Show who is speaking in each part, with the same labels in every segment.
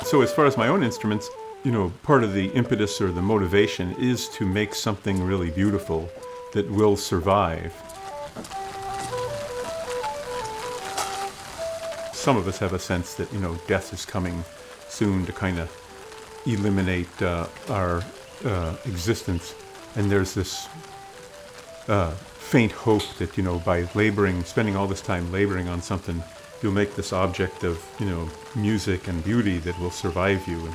Speaker 1: So as far as my own instruments, part of the impetus or the motivation is to make something really beautiful that will survive. Some of us have a sense that, death is coming soon to kind of eliminate our existence. And there's this faint hope that, by spending all this time laboring on something, you'll make this object of, music and beauty that will survive you. And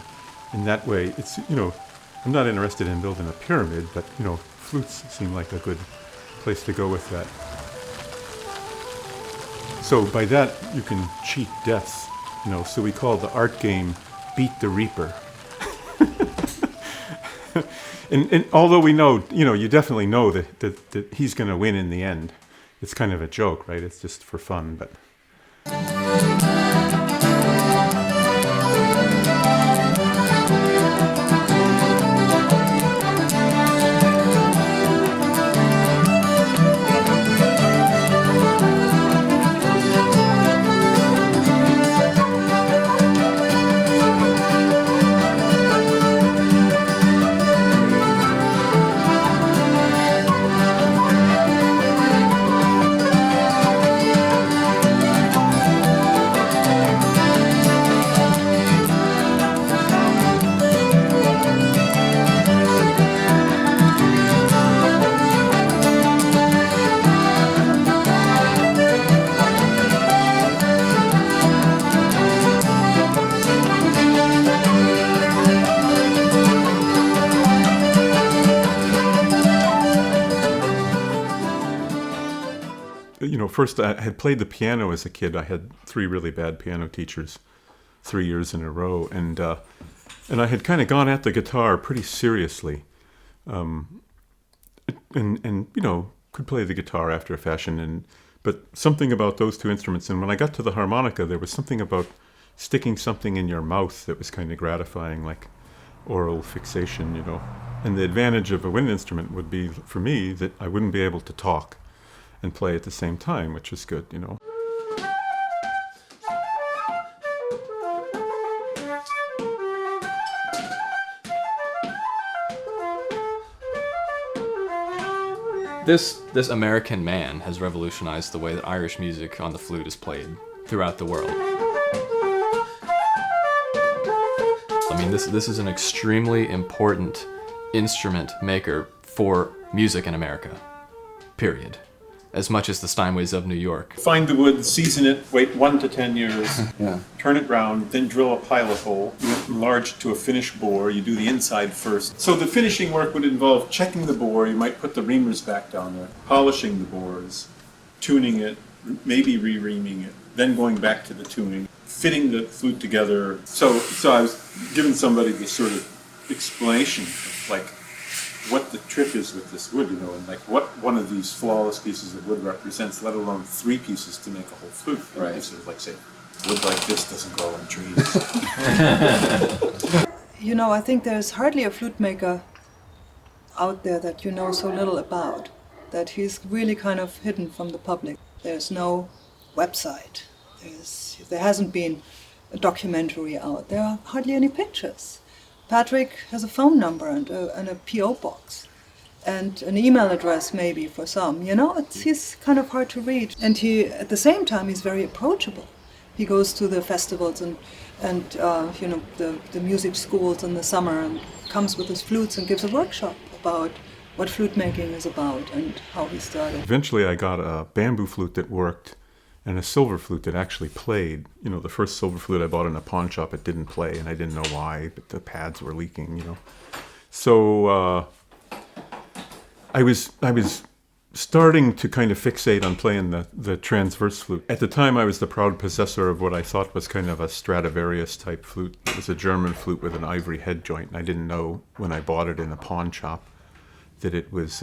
Speaker 1: in that way, it's, I'm not interested in building a pyramid, but, flutes seem like a good place to go with that. So by that, you can cheat deaths, so we call the art game Beat the Reaper. and although we know, you definitely know that he's going to win in the end. It's kind of a joke, right? It's just for fun, but... First, I had played the piano as a kid. I had 3 really bad piano teachers, 3 years in a row, and I had kind of gone at the guitar pretty seriously, and could play the guitar after a fashion. But something about those 2 instruments, and when I got to the harmonica, there was something about sticking something in your mouth that was kind of gratifying, like oral fixation, And the advantage of a wind instrument would be, for me, that I wouldn't be able to talk and play at the same time, which is good,
Speaker 2: This American man has revolutionized the way that Irish music on the flute is played throughout the world. I mean, this is an extremely important instrument maker for music in America, period. As much as the Steinways of New York.
Speaker 1: Find the wood, season it, wait 1 to 10 years, turn it round, then drill a pilot hole, you enlarge it to a finished bore, you do the inside first. So the finishing work would involve checking the bore, you might put the reamers back down there, polishing the bores, tuning it, maybe re-reaming it, then going back to the tuning, fitting the flute together. So I was giving somebody this sort of explanation of like what the trick is with this wood, and like what one of these flawless pieces of wood represents, let alone 3 pieces to make a whole flute.
Speaker 2: Right.
Speaker 1: You sort of like say, wood like this doesn't grow on trees.
Speaker 3: I think there's hardly a flute maker out there that you know so little about, that he's really kind of hidden from the public. There's no website. There hasn't been a documentary out. There are hardly any pictures. Patrick has a phone number and a P.O. box and an email address maybe for some. He's kind of hard to reach. And at the same time, he's very approachable. He goes to the festivals and the music schools in the summer and comes with his flutes and gives a workshop about what flute making is about and how he started.
Speaker 1: Eventually, I got a bamboo flute that worked and a silver flute that actually played. The first silver flute I bought in a pawn shop, it didn't play, and I didn't know why, but the pads were leaking, So I was starting to kind of fixate on playing the transverse flute. At the time, I was the proud possessor of what I thought was kind of a Stradivarius-type flute. It was a German flute with an ivory head joint, and I didn't know when I bought it in a pawn shop that it was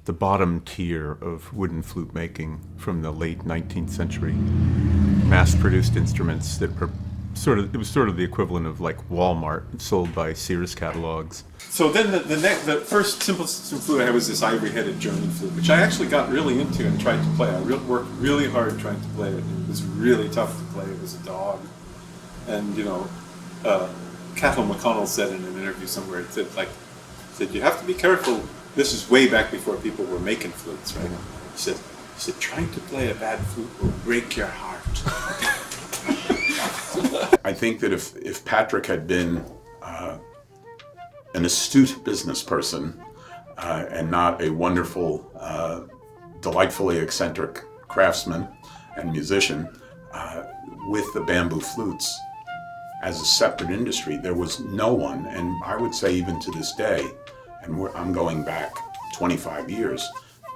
Speaker 1: the bottom tier of wooden flute making from the late 19th century, mass-produced instruments that were it was sort of the equivalent of like Walmart, sold by Sears catalogs. So then the first simple system flute I had was this ivory-headed German flute, which I actually got really into and tried to play. I worked really hard trying to play it. It was really tough to play. It was a dog. And, Cathal McConnell said in an interview somewhere, it said you have to be careful. This is way back before people were making flutes, right? He said trying to play a bad flute will break your heart.
Speaker 4: I think that if Patrick had been an astute business person and not a wonderful, delightfully eccentric craftsman and musician, with the bamboo flutes as a separate industry, there was no one, and I would say even to this day, and I'm going back 25 years,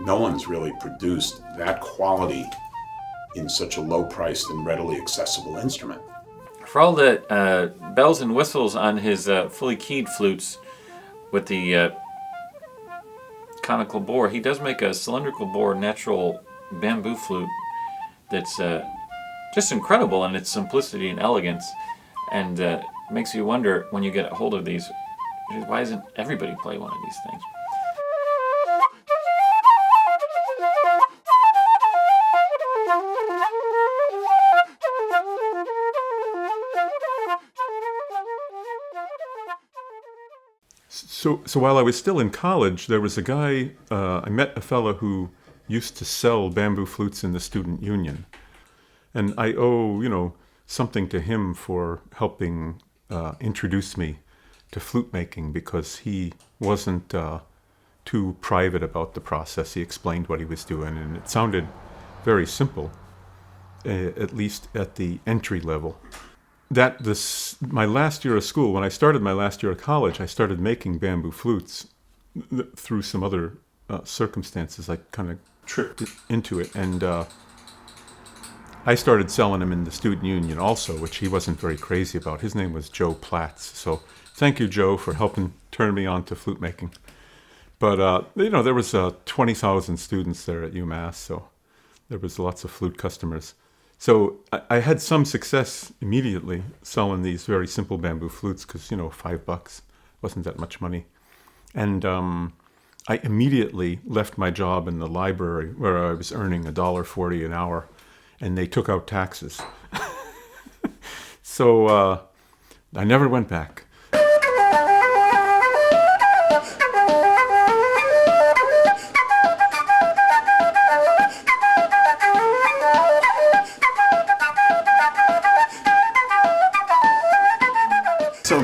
Speaker 4: no one's really produced that quality in such a low-priced and readily accessible instrument.
Speaker 5: For all the bells and whistles on his fully keyed flutes with the conical bore, he does make a cylindrical bore natural bamboo flute that's just incredible in its simplicity and elegance, and makes you wonder when you get a hold of these, why doesn't everybody play one of these things?
Speaker 1: So while I was still in college, there was a guy, I met a fellow who used to sell bamboo flutes in the student union. And I owe, something to him for helping introduce me to flute making, because he wasn't too private about the process. He explained what he was doing, and it sounded very simple, at least at the entry level. My last year of school, when I started my last year of college, I started making bamboo flutes through some other circumstances. I kind of tripped into it, and I started selling them in the student union also, which he wasn't very crazy about. His name was Joe Platts. So thank you, Joe, for helping turn me on to flute making. But, there was 20,000 students there at UMass, so there was lots of flute customers. So I had some success immediately selling these very simple bamboo flutes because, $5 wasn't that much money. And I immediately left my job in the library where I was earning $1.40 an hour, and they took out taxes. So I never went back.
Speaker 6: So,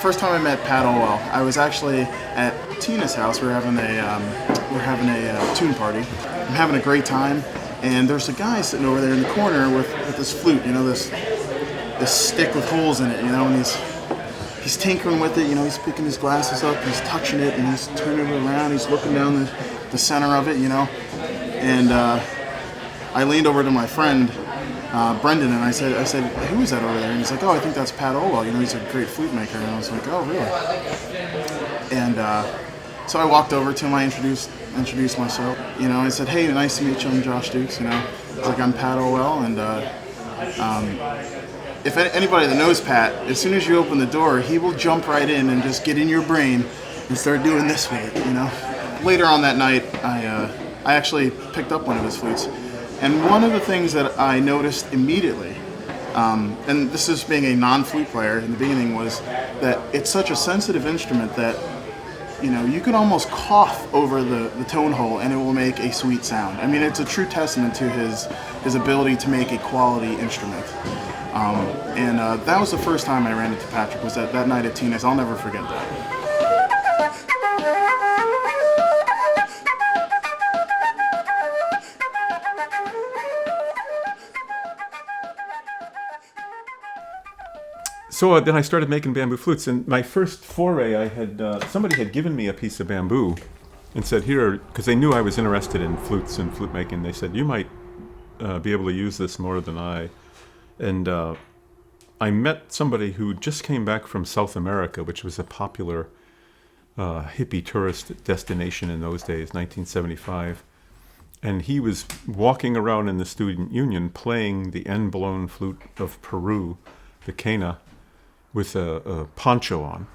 Speaker 6: first time I met Pat Olwell, I was actually at Tina's house. We're having a tune party. I'm having a great time, and there's a guy sitting over there in the corner with this flute, this stick with holes in it, and he's tinkering with it. He's picking his glasses up, he's touching it, and he's turning it around. He's looking down the center of it, And I leaned over to my friend Brendan, and I said, who is that over there? And he's like, oh, I think that's Pat Olwell. He's a great flute maker. And I was like, oh, really? And so I walked over to him. I introduced myself. I said, hey, nice to meet you. I'm Josh Dukes. It's like, I'm Pat Olwell, and if anybody that knows Pat, as soon as you open the door, he will jump right in and just get in your brain and start doing this with it. Later on that night, I actually picked up one of his flutes. And one of the things that I noticed immediately, and this is being a non-flute player in the beginning, was that it's such a sensitive instrument that, you can almost cough over the tone hole and it will make a sweet sound. It's a true testament to his ability to make a quality instrument. And that was the first time I ran into Patrick, was that night at Tina's. I'll never forget that.
Speaker 1: So then I started making bamboo flutes, and my first foray, somebody had given me a piece of bamboo and said, here, because they knew I was interested in flutes and flute making, they said, you might be able to use this more than I. And I met somebody who just came back from South America, which was a popular hippie tourist destination in those days, 1975. And he was walking around in the student union playing the end-blown flute of Peru, the quena, with a poncho on.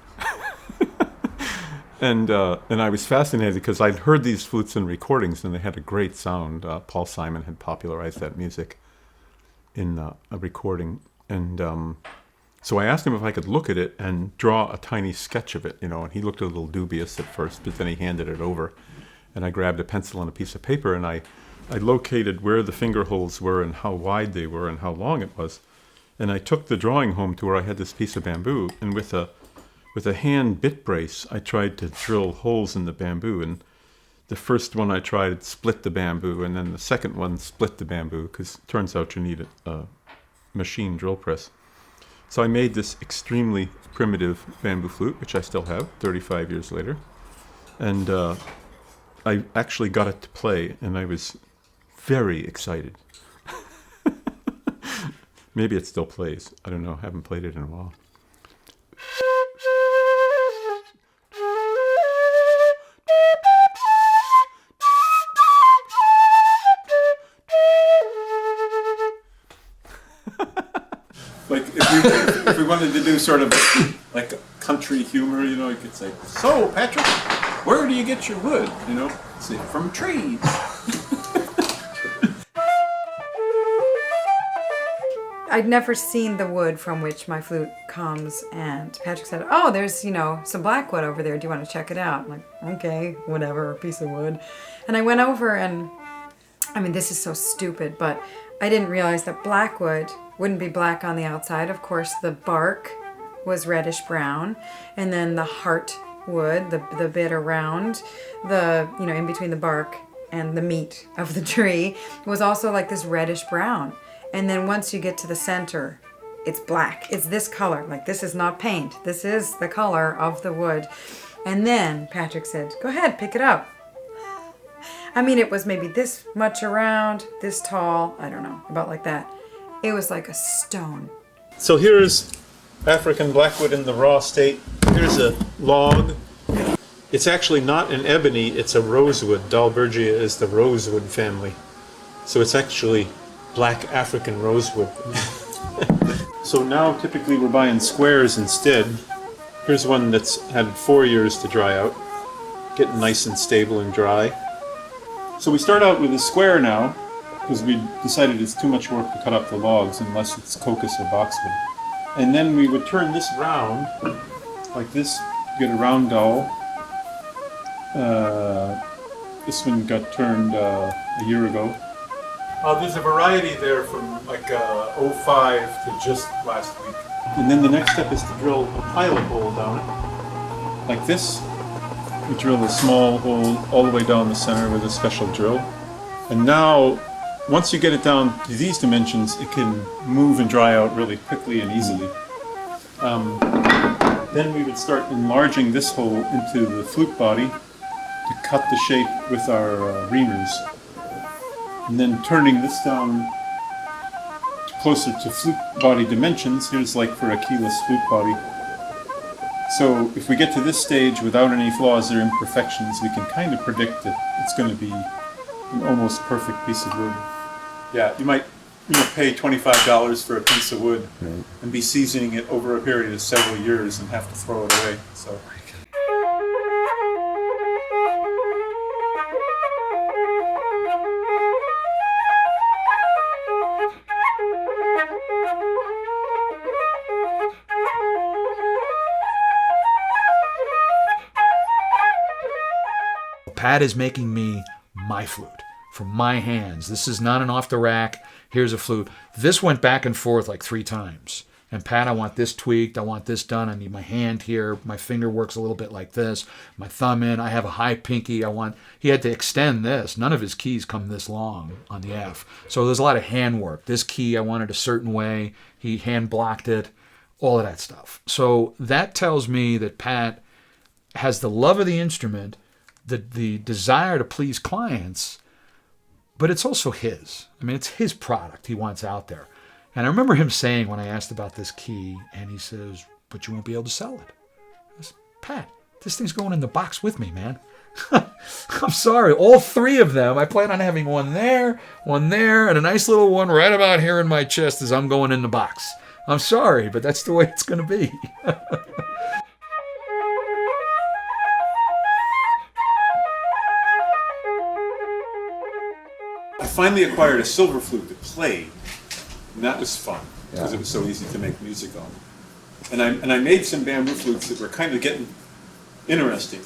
Speaker 1: And I was fascinated because I'd heard these flutes in recordings and they had a great sound. Paul Simon had popularized that music in a recording. And So I asked him if I could look at it and draw a tiny sketch of it, you know, and he looked a little dubious at first, but then he handed it over. And I grabbed a pencil and a piece of paper, and I located where the finger holes were and how wide they were and how long it was. And I took the drawing home to where I had this piece of bamboo, and with a hand bit brace, I tried to drill holes in the bamboo. And the first one I tried split the bamboo, and then the second one split the bamboo, because it turns out you need a machine drill press. So I made this extremely primitive bamboo flute, which I still have 35 years later. And I actually got it to play, and I was very excited. Maybe it still plays. I don't know. I haven't played it in a while.
Speaker 4: Like if we wanted to do sort of like country humor, you know, you could say, "So, Patrick, where do you get your wood?" You know, say, "From trees."
Speaker 7: I'd never seen the wood from which my flute comes, and Patrick said, "Oh, there's, you know, some blackwood over there. Do you want to check it out?" I'm like, "Okay, whatever, a piece of wood." And I went over, and I mean, this is so stupid, but I didn't realize that blackwood wouldn't be black on the outside. Of course, the bark was reddish brown, and then the heart wood, the bit around the, you know, in between the bark and the meat of the tree, was also like this reddish brown. And then once you get to the center, it's black. It's this color. Like, this is not paint. This is the color of the wood. And then Patrick said, "Go ahead, pick it up." I mean, it was maybe this much around, this tall, I don't know, about like that. It was like a stone.
Speaker 1: So here's African blackwood in the raw state. Here's a log. It's actually not an ebony, it's a rosewood. Dalbergia is the rosewood family. So it's actually black African rosewood. So now typically we're buying squares instead. Here's one that's had 4 years to dry out. Getting nice and stable and dry. So we start out with a square now, because we decided it's too much work to cut up the logs unless it's cocos or boxwood. And then we would turn this round, like this, get a round dowel. This one got turned a year ago. There's a variety there from like 05 to just last week. And then the next step is to drill a pilot hole down it, like this. We drill a small hole all the way down the center with a special drill. And now, once you get it down to these dimensions, it can move and dry out really quickly and easily. Then we would start enlarging this hole into the flute body to cut the shape with our reamers. And then turning this down closer to flute body dimensions. Here's like for a keyless flute body. So if we get to this stage without any flaws or imperfections, we can kind of predict that it's going to be an almost perfect piece of wood. Yeah, you might pay $25 for a piece of wood and be seasoning it over a period of several years and have to throw it away. So.
Speaker 8: Pat is making me my flute from my hands. This is not an off the rack. Here's a flute. This went back and forth like 3 times. And Pat, I want this tweaked. I want this done. I need my hand here. My finger works a little bit like this. My thumb in. I have a high pinky. He had to extend this. None of his keys come this long on the F. So there's a lot of hand work. This key I wanted a certain way. He hand blocked it. All of that stuff. So that tells me that Pat has the love of the instrument, the desire to please clients, but it's also his. I mean, it's his product he wants out there. And I remember him saying when I asked about this key, and he says, "But you won't be able to sell it." I said, "Pat, this thing's going in the box with me, man." I'm sorry, all 3 of them. I plan on having one there, and a nice little one right about here in my chest as I'm going in the box. I'm sorry, but that's the way it's going to be.
Speaker 1: I finally acquired a silver flute to play, and that was fun because it was so easy to make music on. And I made some bamboo flutes that were kind of getting interesting.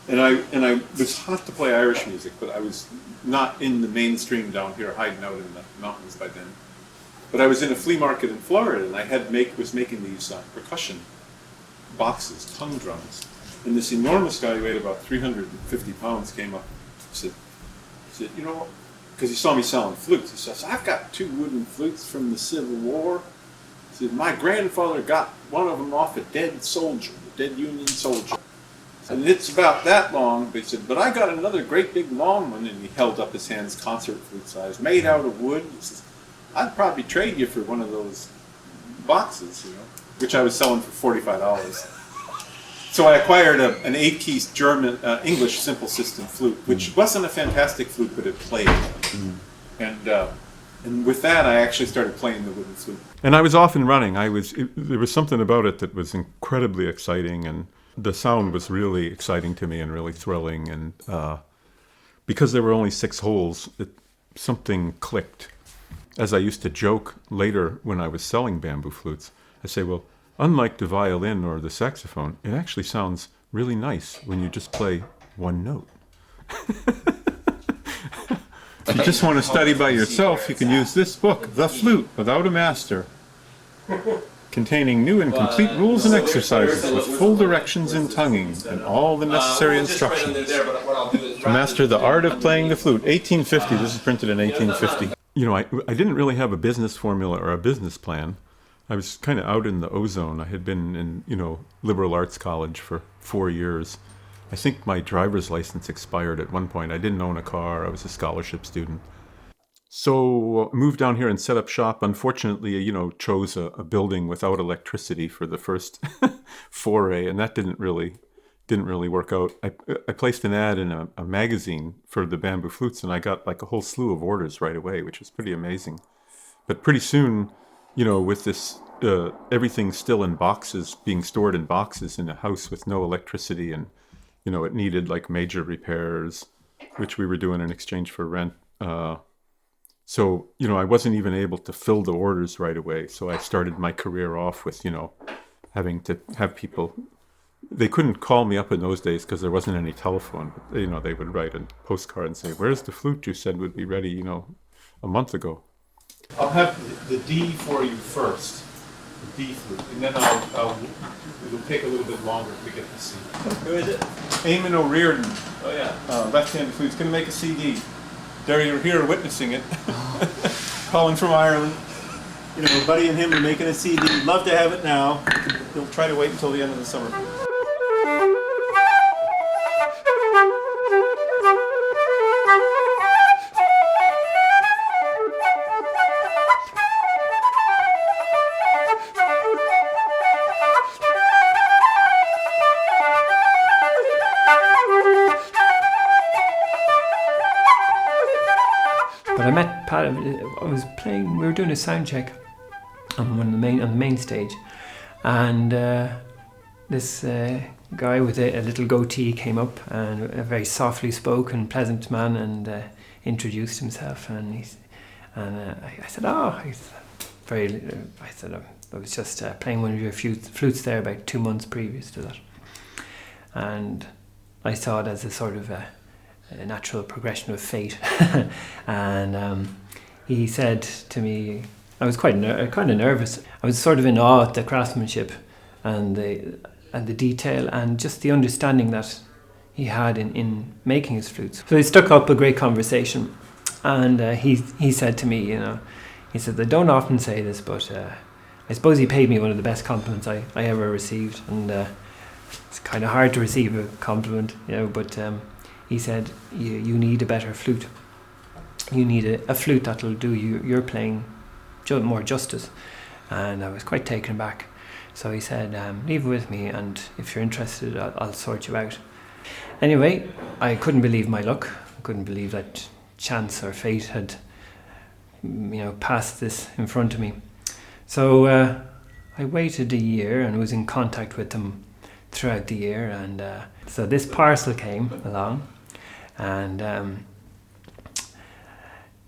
Speaker 1: And I was hot to play Irish music, but I was not in the mainstream down here, hiding out in the mountains by then. But I was in a flea market in Florida, and I was making these percussion boxes, tongue drums. And this enormous guy who weighed about 350 pounds came up and said, you know, because he saw me selling flutes. He says, I've got 2 wooden flutes from the Civil War. He said, my grandfather got one of them off a dead soldier, a dead Union soldier. And it's about that long, but he said, but I got another great big long one, and he held up his hands, concert flute size, made out of wood. He says, I'd probably trade you for one of those boxes, you know, which I was selling for $45. So I acquired an 8-key German, English simple system flute, which wasn't a fantastic flute, but it played. And with that, I actually started playing the wooden flute. And I was off and running. There was something about it that was incredibly exciting, and the sound was really exciting to me and really thrilling. And because there were only 6 holes, something clicked. As I used to joke later when I was selling bamboo flutes, I say, well, unlike the violin or the saxophone, it actually sounds really nice when you just play one note. If you just want to study by yourself, you can use this book, The Flute Without a Master, containing new and complete rules and exercises with full directions in tonguing and all the necessary instructions. To master the art of playing the flute, 1850. This is printed in 1850. You know, I didn't really have a business formula or a business plan. I was kind of out in the ozone. I had been in, you know, liberal arts college for 4 years. I think my driver's license expired at one point. I didn't own a car. I was a scholarship student. So I moved down here and set up shop. Unfortunately, you know, chose a building without electricity for the first foray, and that didn't really work out. I placed an ad in a magazine for the bamboo flutes, and I got like a whole slew of orders right away, which was pretty amazing. But pretty soon, you know, with this everything still in boxes, being stored in boxes in a house with no electricity, and you know, it needed like major repairs, which we were doing in exchange for rent. So, you know, I wasn't even able to fill the orders right away. So I started my career off with, you know, having to have people. They couldn't call me up in those days because there wasn't any telephone. But, you know, they would write a postcard and say, "Where's the flute you said would be ready, you know, a month ago?" I'll have the D for you first, the D flute, and then it'll take a little bit longer to get the C.
Speaker 5: Who is it?
Speaker 1: Eamon O'Riordan,
Speaker 5: Oh, yeah.
Speaker 1: left-handed flute. He's going to make a CD. There you're here witnessing it. Calling from Ireland. You know, Buddy and him are making a CD. Love to have it now. He'll try to wait until the end of the summer.
Speaker 9: But I met Pat. I was playing. We were doing a sound check on the main stage, and this guy with a little goatee came up, and a very softly spoken, pleasant man, and introduced himself. And I said, "Oh, I said I was just playing one of your flutes there about 2 months previous to that," and I saw it as a sort of a natural progression of fate. And he said to me, I was kind of nervous. I was sort of in awe at the craftsmanship and the detail and just the understanding that he had in making his flutes. So he stuck up a great conversation, and he said to me, you know, he said, "I don't often say this, but I suppose he paid me one of the best compliments I ever received, and it's kind of hard to receive a compliment, you know, but he said, you need a better flute. You need a flute that'll do your playing more justice." And I was quite taken aback. So he said, "Leave it with me, and if you're interested, I'll sort you out." Anyway, I couldn't believe my luck. I couldn't believe that chance or fate had, you know, passed this in front of me. So I waited a year and was in contact with them throughout the year. And so this parcel came along, and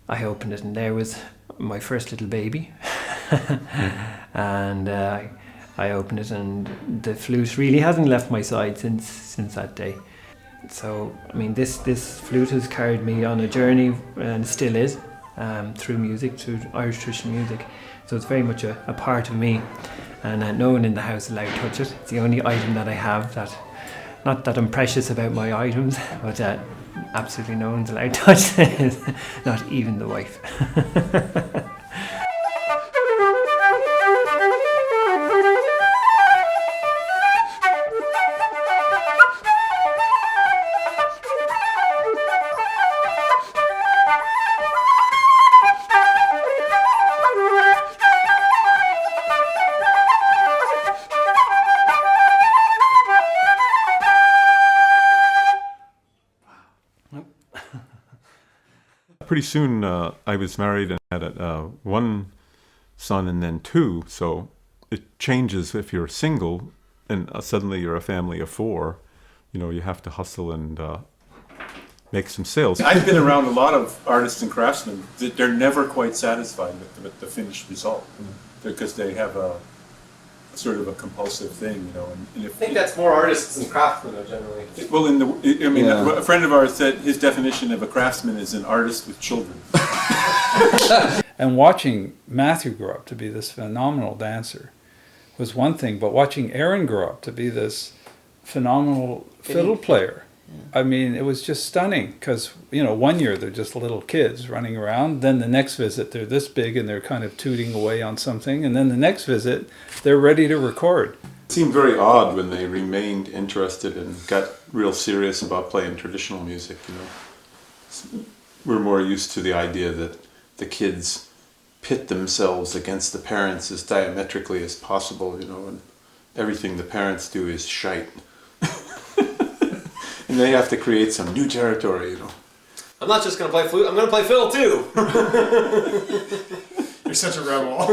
Speaker 9: I opened it, and there was my first little baby. And I opened it, and the flute really hasn't left my side since that day. So, I mean, this flute has carried me on a journey, and still is, through music, through Irish traditional music. So it's very much a part of me, and no one in the house is allowed to touch it. It's the only item that I have that, not that I'm precious about my items, but absolutely no one's allowed to touch it, not even the wife.
Speaker 1: Pretty soon I was married and had one son and then two, so it changes if you're single and suddenly you're a family of four. You know, you have to hustle and make some sales.
Speaker 10: I've been around a lot of artists and craftsmen. They're never quite satisfied with the finished result because they have a sort of a compulsive thing, you know. And if,
Speaker 11: I think that's more artists and craftsmen, though, generally.
Speaker 10: well, a friend of ours said his definition of a craftsman is an artist with children.
Speaker 12: And watching Matthew grow up to be this phenomenal dancer was one thing, but watching Aaron grow up to be this phenomenal fiddle player, I mean, it was just stunning because, you know, one year they're just little kids running around. Then the next visit, they're this big and they're kind of tooting away on something. And then the next visit, they're ready to record.
Speaker 1: It seemed very odd when they remained interested and got real serious about playing traditional music, you know. We're more used to the idea that the kids pit themselves against the parents as diametrically as possible, you know, and everything the parents do is shite. And they have to create some new territory, you know.
Speaker 11: I'm not just going to play flute, I'm going to play fiddle too!
Speaker 10: You're such a rebel.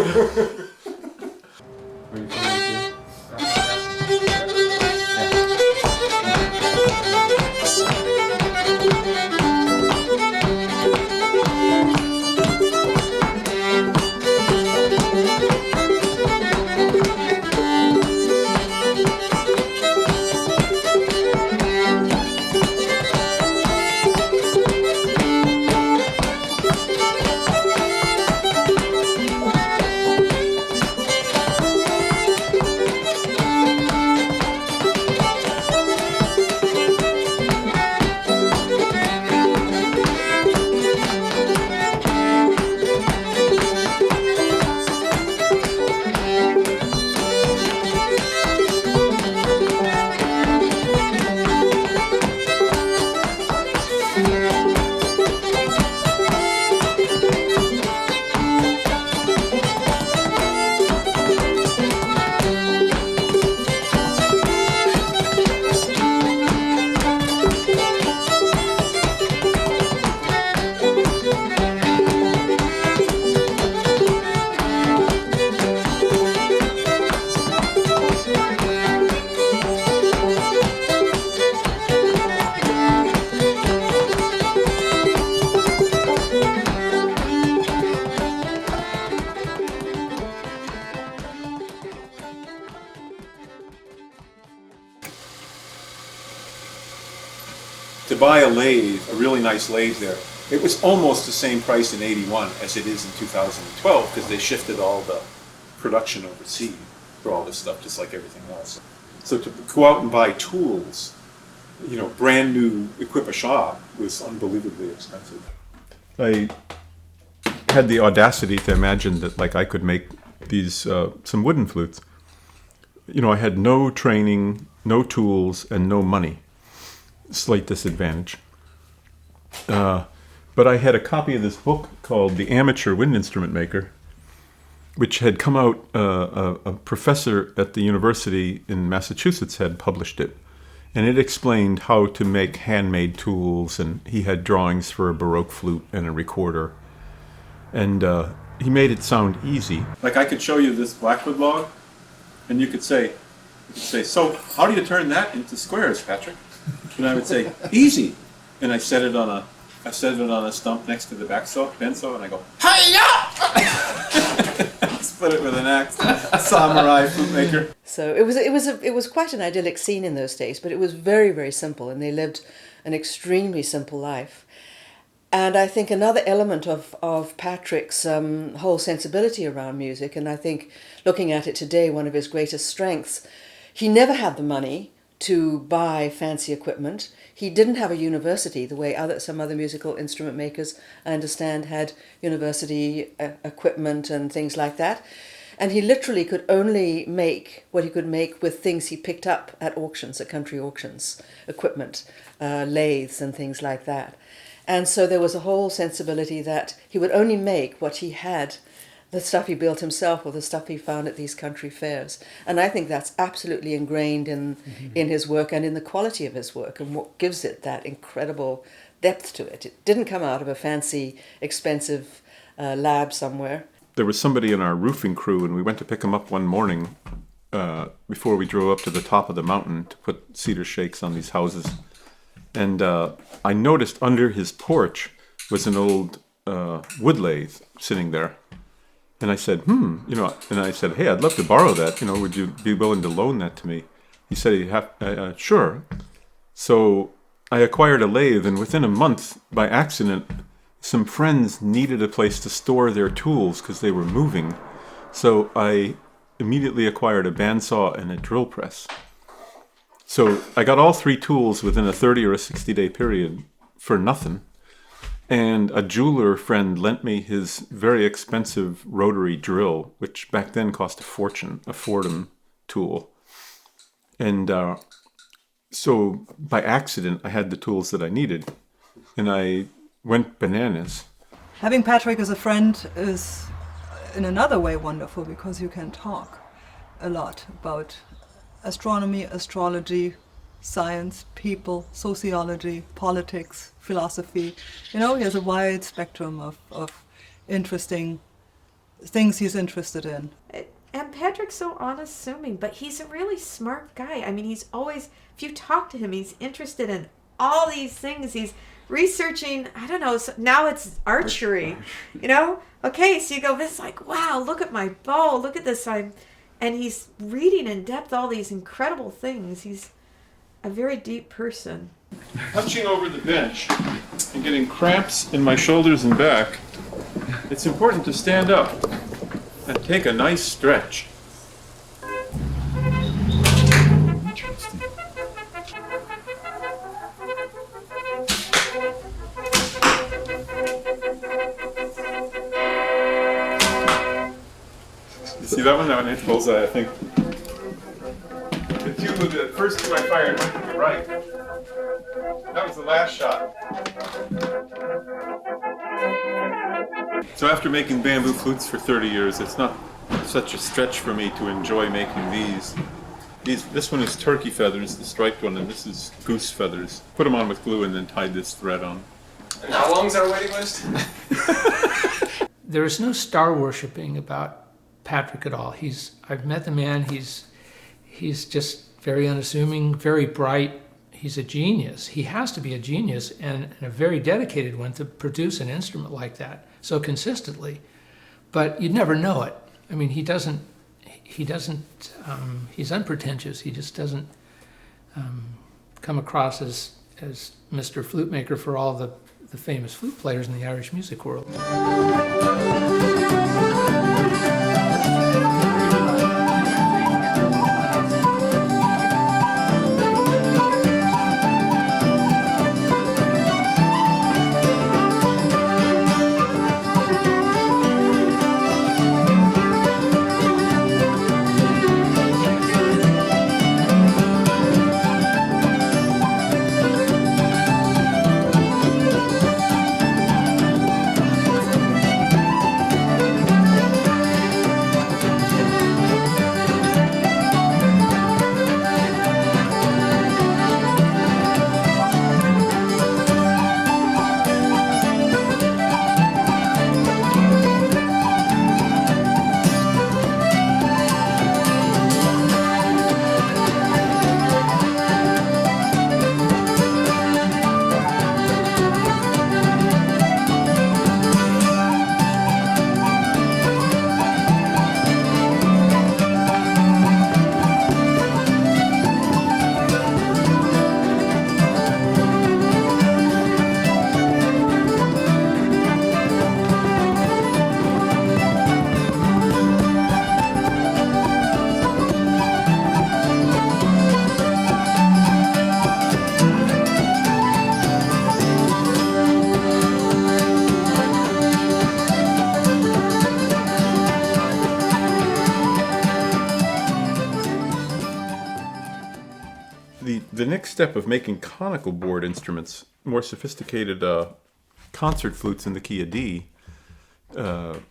Speaker 10: To buy a lathe, a really nice lathe there, it was almost the same price in '81 as it is in 2012 because they shifted all the production overseas for all this stuff, just like everything else. So to go out and buy tools, you know, brand new, equip a shop was unbelievably expensive.
Speaker 1: I had the audacity to imagine that, like, I could make these some wooden flutes. You know, I had no training, no tools, and no money. Slight disadvantage. But I had a copy of this book called The Amateur Wind Instrument Maker, which had come out, a professor at the university in Massachusetts had published it. And it explained how to make handmade tools, and he had drawings for a Baroque flute and a recorder. And he made it sound easy.
Speaker 10: Like I could show you this blackwood log, and you could say, so how do you turn that into squares, Patrick? And I would say, easy. And I set it on a stump next to the back saw, bend saw, and I go, hi-ya! Split it with an axe. Samurai flute maker.
Speaker 13: So it was quite an idyllic scene in those days, but it was very, very simple, and they lived an extremely simple life. And I think another element of Patrick's whole sensibility around music, and I think looking at it today, one of his greatest strengths, he never had the money to buy fancy equipment. He didn't have a university the way some other musical instrument makers, I understand, had university equipment and things like that. And he literally could only make what he could make with things he picked up at auctions, at country auctions, equipment, lathes and things like that. And so there was a whole sensibility that he would only make what he had, the stuff he built himself or the stuff he found at these country fairs. And I think that's absolutely ingrained in his work and in the quality of his work and what gives it that incredible depth to it. It didn't come out of a fancy, expensive lab somewhere.
Speaker 1: There was somebody in our roofing crew, and we went to pick him up one morning before we drove up to the top of the mountain to put cedar shakes on these houses. And I noticed under his porch was an old wood lathe sitting there. And I said, and I said, hey, I'd love to borrow that. Would you be willing to loan that to me? He said, sure. So I acquired a lathe, and within a month, by accident, some friends needed a place to store their tools because they were moving. So I immediately acquired a bandsaw and a drill press. So I got all 3 tools within a 30 or a 60-day period for nothing. And a jeweler friend lent me his very expensive rotary drill, which back then cost a fortune, a Fordham tool. And so by accident, I had the tools that I needed. And I went bananas.
Speaker 3: Having Patrick as a friend is in another way wonderful because you can talk a lot about astronomy, astrology, science, people, sociology, politics, philosophy. He has a wide spectrum of interesting things he's interested in.
Speaker 14: And Patrick's so unassuming, but he's a really smart guy. I mean, he's always, if you talk to him, he's interested in all these things. He's researching, I don't know, so now it's archery, Okay, so you go, this is like, wow, look at my bow, look at this. And he's reading in depth all these incredible things. He's a very deep person.
Speaker 1: Hunching over the bench and getting cramps in my shoulders and back, it's important to stand up and take a nice stretch.
Speaker 8: Interesting.
Speaker 1: You see that one? That one hit bullseye, I think. The first 2 I fired went to the right. That was the last shot. So after making bamboo flutes for 30 years, it's not such a stretch for me to enjoy making these. This one is turkey feathers, the striped one, and this is goose feathers. Put them on with glue and then tied this thread on.
Speaker 11: And how long's our waiting list?
Speaker 15: There is no star worshipping about Patrick at all. I've met the man. He's just very unassuming, very bright. He's a genius. He has to be a genius and a very dedicated one to produce an instrument like that so consistently. But you'd never know it. I mean, he's unpretentious. He just doesn't come across as Mr. Flute Maker for all the famous flute players in the Irish music world.
Speaker 1: next step of making conical board instruments, more sophisticated concert flutes in the key of D, to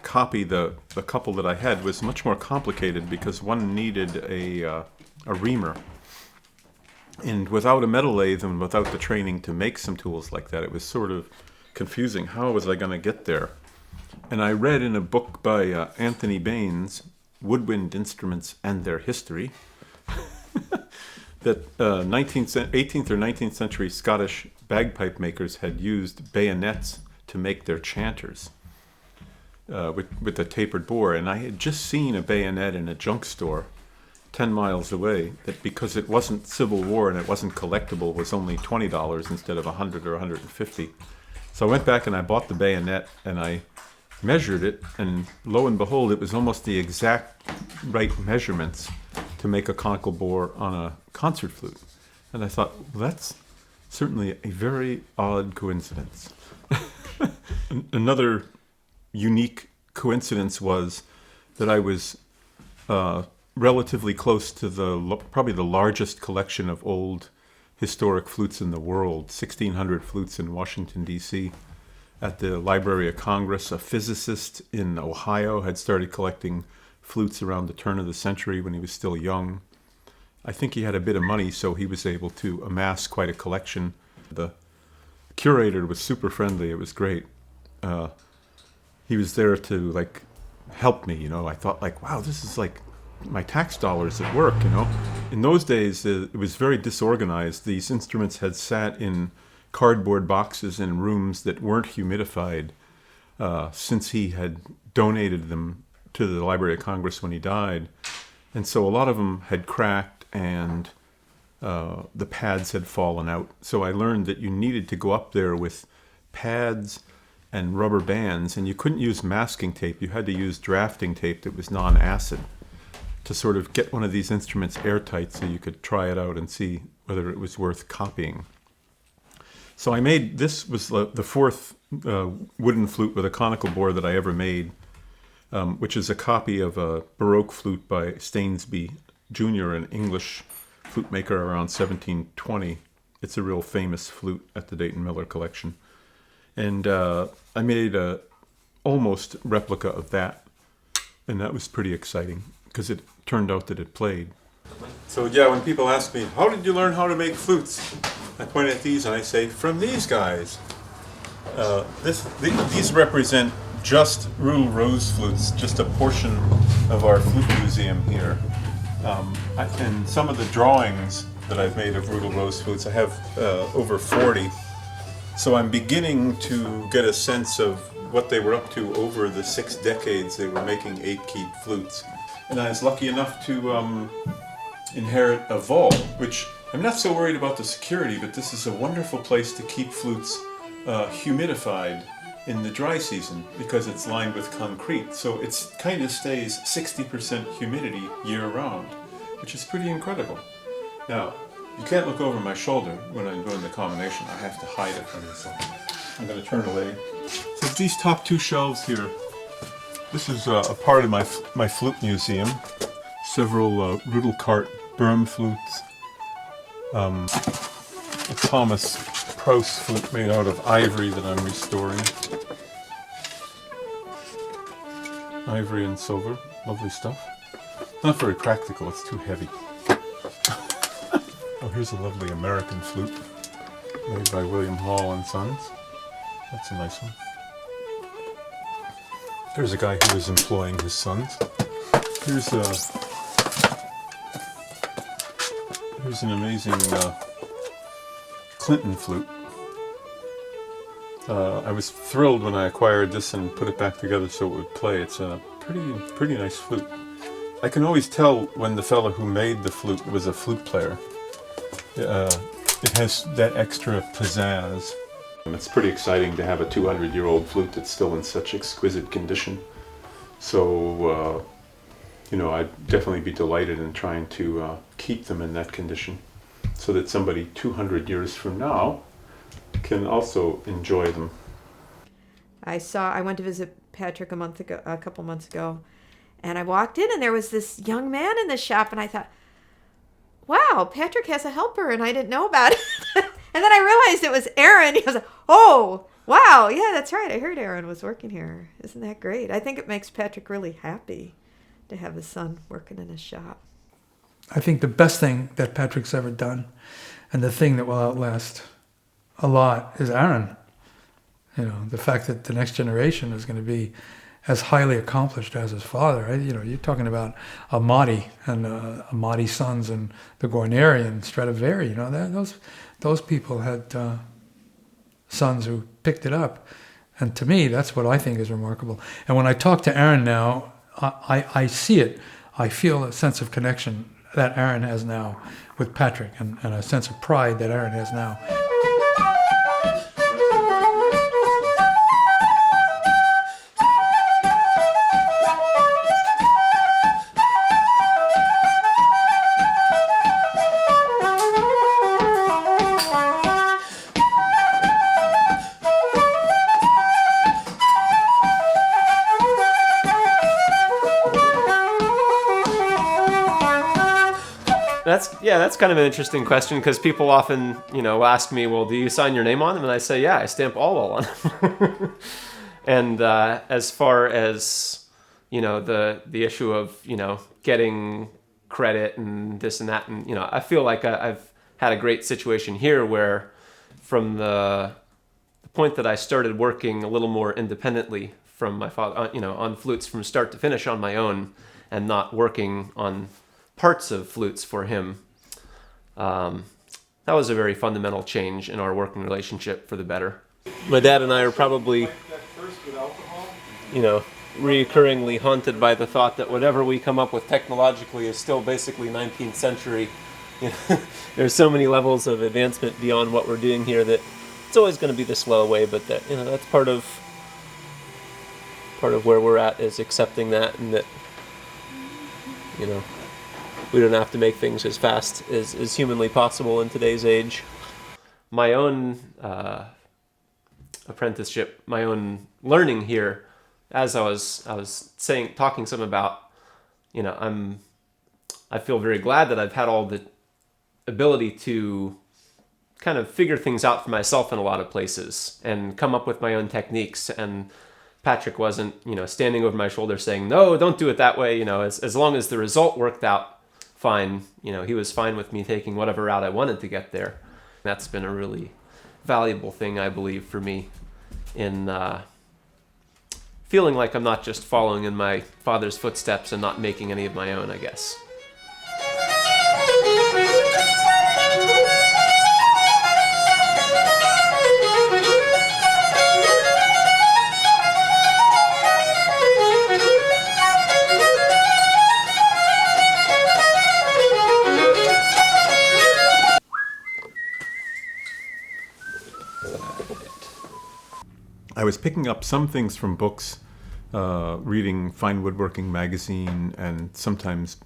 Speaker 1: copy the couple that I had was much more complicated because one needed a reamer. And without a metal lathe and without the training to make some tools like that, it was sort of confusing. How was I going to get there? And I read in a book by Anthony Baines, Woodwind Instruments and Their History, that 18th or 19th century Scottish bagpipe makers had used bayonets to make their chanters with a tapered bore. And I had just seen a bayonet in a junk store 10 miles away that, because it wasn't Civil War and it wasn't collectible, was only $20 instead of $100 or $150. So I went back and I bought the bayonet and I measured it, and lo and behold, it was almost the exact right measurements to make a conical bore on a concert flute. And I thought, well, that's certainly a very odd coincidence. Another unique coincidence was that I was relatively close to probably the largest collection of old historic flutes in the world, 1,600 flutes in Washington, D.C. At the Library of Congress, a physicist in Ohio had started collecting flutes around the turn of the century when he was still young. I think he had a bit of money, so he was able to amass quite a collection. The curator was super friendly. It was great. He was there to help me, I thought wow, this is my tax dollars at work, In those days, it was very disorganized. These instruments had sat in cardboard boxes in rooms that weren't humidified since he had donated them to the Library of Congress when he died. And so a lot of them had cracked and the pads had fallen out. So I learned that you needed to go up there with pads and rubber bands, and you couldn't use masking tape. You had to use drafting tape that was non-acid to sort of get one of these instruments airtight so you could try it out and see whether it was worth copying. So I made, this was the fourth wooden flute with a conical bore that I ever made, which is a copy of a Baroque flute by Stainsby Jr., an English flute maker around 1720. It's a real famous flute at the Dayton Miller collection. And I made a almost replica of that, and that was pretty exciting because it turned out that it played. So yeah, when people ask me, how did you learn how to make flutes? I point at these and I say, from these guys. These represent just Rudel Rose flutes, just a portion of our flute museum here. And some of the drawings that I've made of Rudel Rose flutes, I have over 40. So I'm beginning to get a sense of what they were up to over the 6 decades they were making 8-keyed flutes. And I was lucky enough to inherit a vault, which I'm not so worried about the security, but this is a wonderful place to keep flutes humidified in the dry season because it's lined with concrete. So it kind of stays 60% humidity year-round, which is pretty incredible. Now, you can't look over my shoulder when I'm doing the combination. I have to hide it from you, so I'm going to turn away. So these top 2 shelves here, this is a part of my flute museum. Several Rudel Cart Burm flutes. A Thomas Prouse flute made out of ivory that I'm restoring. Ivory and silver, lovely stuff. Not very practical, it's too heavy. Oh, here's a lovely American flute made by William Hall and Sons. That's a nice one. There's a guy who was employing his sons. Here's an amazing Clinton flute. I was thrilled when I acquired this and put it back together so it would play. It's a pretty nice flute. I can always tell when the fellow who made the flute was a flute player. It has that extra pizzazz. It's pretty exciting to have a 200-year-old flute that's still in such exquisite condition. So, I'd definitely be delighted in trying to keep them in that condition so that somebody 200 years from now can also enjoy them.
Speaker 14: I went to visit Patrick a couple months ago, and I walked in and there was this young man in the shop, and I thought, wow, Patrick has a helper and I didn't know about it. And then I realized it was Aaron. He was like, oh, wow, yeah, that's right. I heard Aaron was working here. Isn't that great? I think it makes Patrick really happy to have his son working in his shop.
Speaker 16: I think the best thing that Patrick's ever done, and the thing that will outlast a lot, is Aaron. You know, the fact that the next generation is going to be as highly accomplished as his father. Right? You know, you're talking about Amati and Amati's sons and the Guarneri and Stradivari. You know, those people had sons who picked it up, and to me, that's what I think is remarkable. And when I talk to Aaron now, I see it. I feel a sense of connection that Aaron has now with Patrick, and a sense of pride that Aaron has now.
Speaker 17: That's kind of an interesting question, because people often, ask me, well, do you sign your name on them? And I say, yeah, I stamp Olwell on them. And as far as, the issue of, getting credit and this and that, and, I feel like I've had a great situation here where from the point that I started working a little more independently from my father, on flutes from start to finish on my own, and not working on parts of flutes for him, that was a very fundamental change in our working relationship for the better. My dad and I are probably, reoccurringly haunted by the thought that whatever we come up with technologically is still basically 19th century. There's so many levels of advancement beyond what we're doing here that it's always going to be the slow way, but that, that's part of where we're at, is accepting that, and that, we don't have to make things as fast as humanly possible in today's age. My own apprenticeship, my own learning here, as I was talking some about, I feel very glad that I've had all the ability to kind of figure things out for myself in a lot of places and come up with my own techniques. And Patrick wasn't, standing over my shoulder saying, no, don't do it that way. As long as the result worked out fine, he was fine with me taking whatever route I wanted to get there. That's been a really valuable thing, I believe, for me in feeling like I'm not just following in my father's footsteps and not making any of my own, I guess.
Speaker 1: I was picking up some things from books, reading Fine Woodworking magazine, and sometimes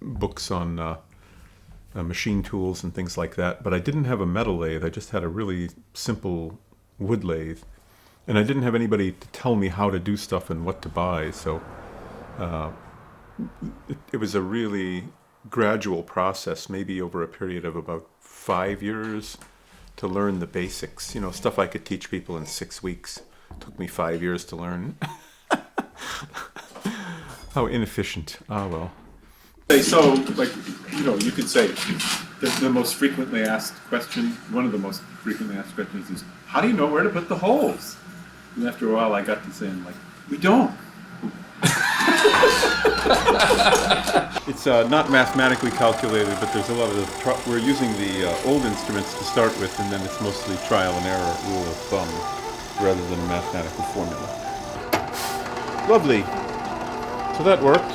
Speaker 1: books on machine tools and things like that. But I didn't have a metal lathe. I just had a really simple wood lathe. And I didn't have anybody to tell me how to do stuff and what to buy. So it was a really gradual process, maybe over a period of about 5 years, to learn the basics. Stuff I could teach people in 6 weeks. It took me 5 years to learn. How inefficient. Ah, well.
Speaker 10: So, you could say the most frequently asked question, one of the most frequently asked questions is, how do you know where to put the holes? And after a while I got to saying, we don't.
Speaker 1: It's not mathematically calculated, but there's a lot of we're using the old instruments to start with, and then it's mostly trial and error, rule of thumb, rather than a mathematical formula. Lovely. So that worked.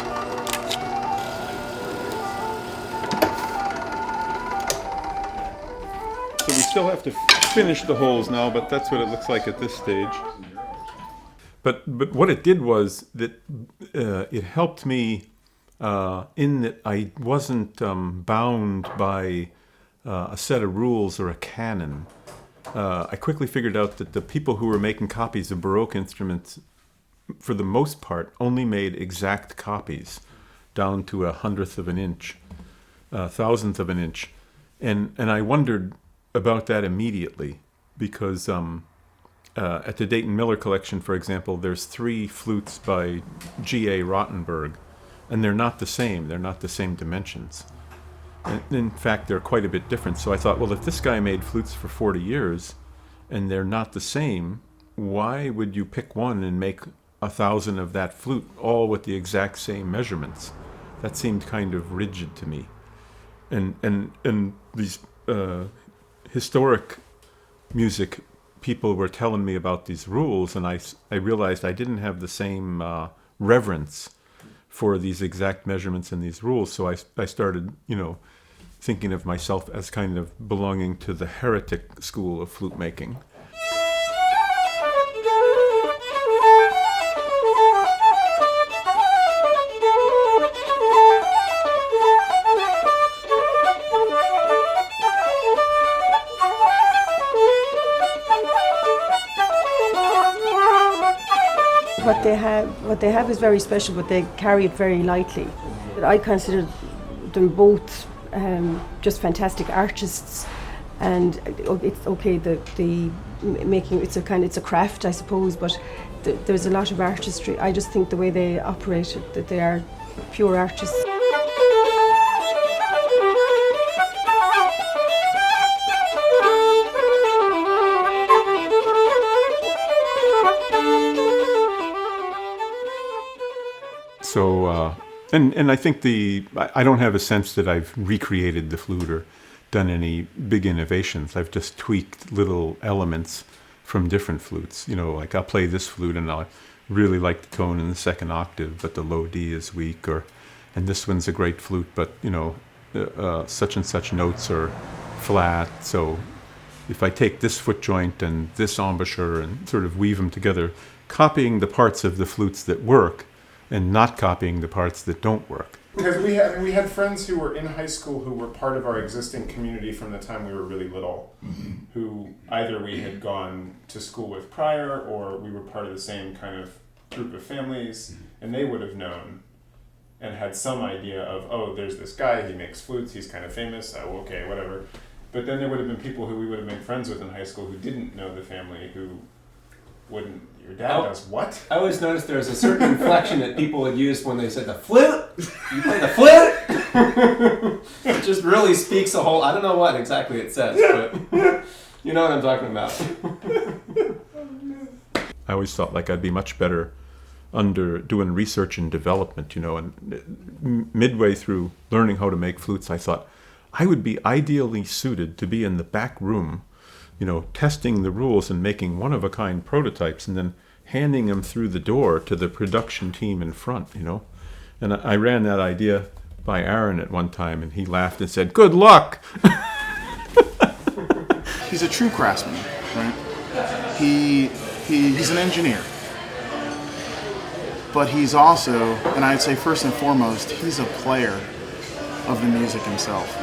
Speaker 1: So we still have to finish the holes now, but that's what it looks like at this stage. But what it did was that it helped me in that I wasn't bound by a set of rules or a canon. I quickly figured out that the people who were making copies of Baroque instruments, for the most part, only made exact copies down to 1/100 of an inch. thousandth of an inch. And I wondered about that immediately because at the Dayton Miller collection, for example, there's 3 flutes by G.A. Rottenberg, and they're not the same. They're not the same dimensions. And in fact, they're quite a bit different. So I thought, well, if this guy made flutes for 40 years and they're not the same, why would you pick one and make 1,000 of that flute, all with the exact same measurements? That seemed kind of rigid to me. And these historic music people were telling me about these rules, and I realized I didn't have the same reverence for these exact measurements and these rules. So I started, thinking of myself as kind of belonging to the heretic school of flute making.
Speaker 18: What they have is very special, but they carry it very lightly. I consider them both just fantastic artists, and it's okay. The making it's a craft, I suppose, but there's a lot of artistry. I just think the way they operate, that they are pure artists.
Speaker 1: So, and I think I don't have a sense that I've recreated the flute or done any big innovations. I've just tweaked little elements from different flutes. Like I'll play this flute and I really like the tone in the second octave, but the low D is weak, and this one's a great flute, but such and such notes are flat. So if I take this foot joint and this embouchure and sort of weave them together, copying the parts of the flutes that work, and not copying the parts that don't work.
Speaker 19: Because we had friends who were in high school who were part of our existing community from the time we were really little, who either we had gone to school with prior, or we were part of the same kind of group of families, and they would have known and had some idea of, oh, there's this guy, he makes flutes, he's kind of famous, oh, okay, whatever. But then there would have been people who we would have made friends with in high school who didn't know the family, who wouldn't. Your dad does what?
Speaker 17: I always noticed there was a certain inflection that people would use when they said the flute. You play the flute. It just really speaks a whole. I don't know what exactly it says, but you know what I'm talking about.
Speaker 1: I always thought like I'd be much better under doing research and development, and midway through learning how to make flutes, I thought I would be ideally suited to be in the back room, testing the rules and making one-of-a-kind prototypes and then handing them through the door to the production team in front, And I ran that idea by Aaron at one time, and he laughed and said, "Good luck!"
Speaker 6: He's a true craftsman, right? He's an engineer. But he's also, and I'd say first and foremost, he's a player of the music himself.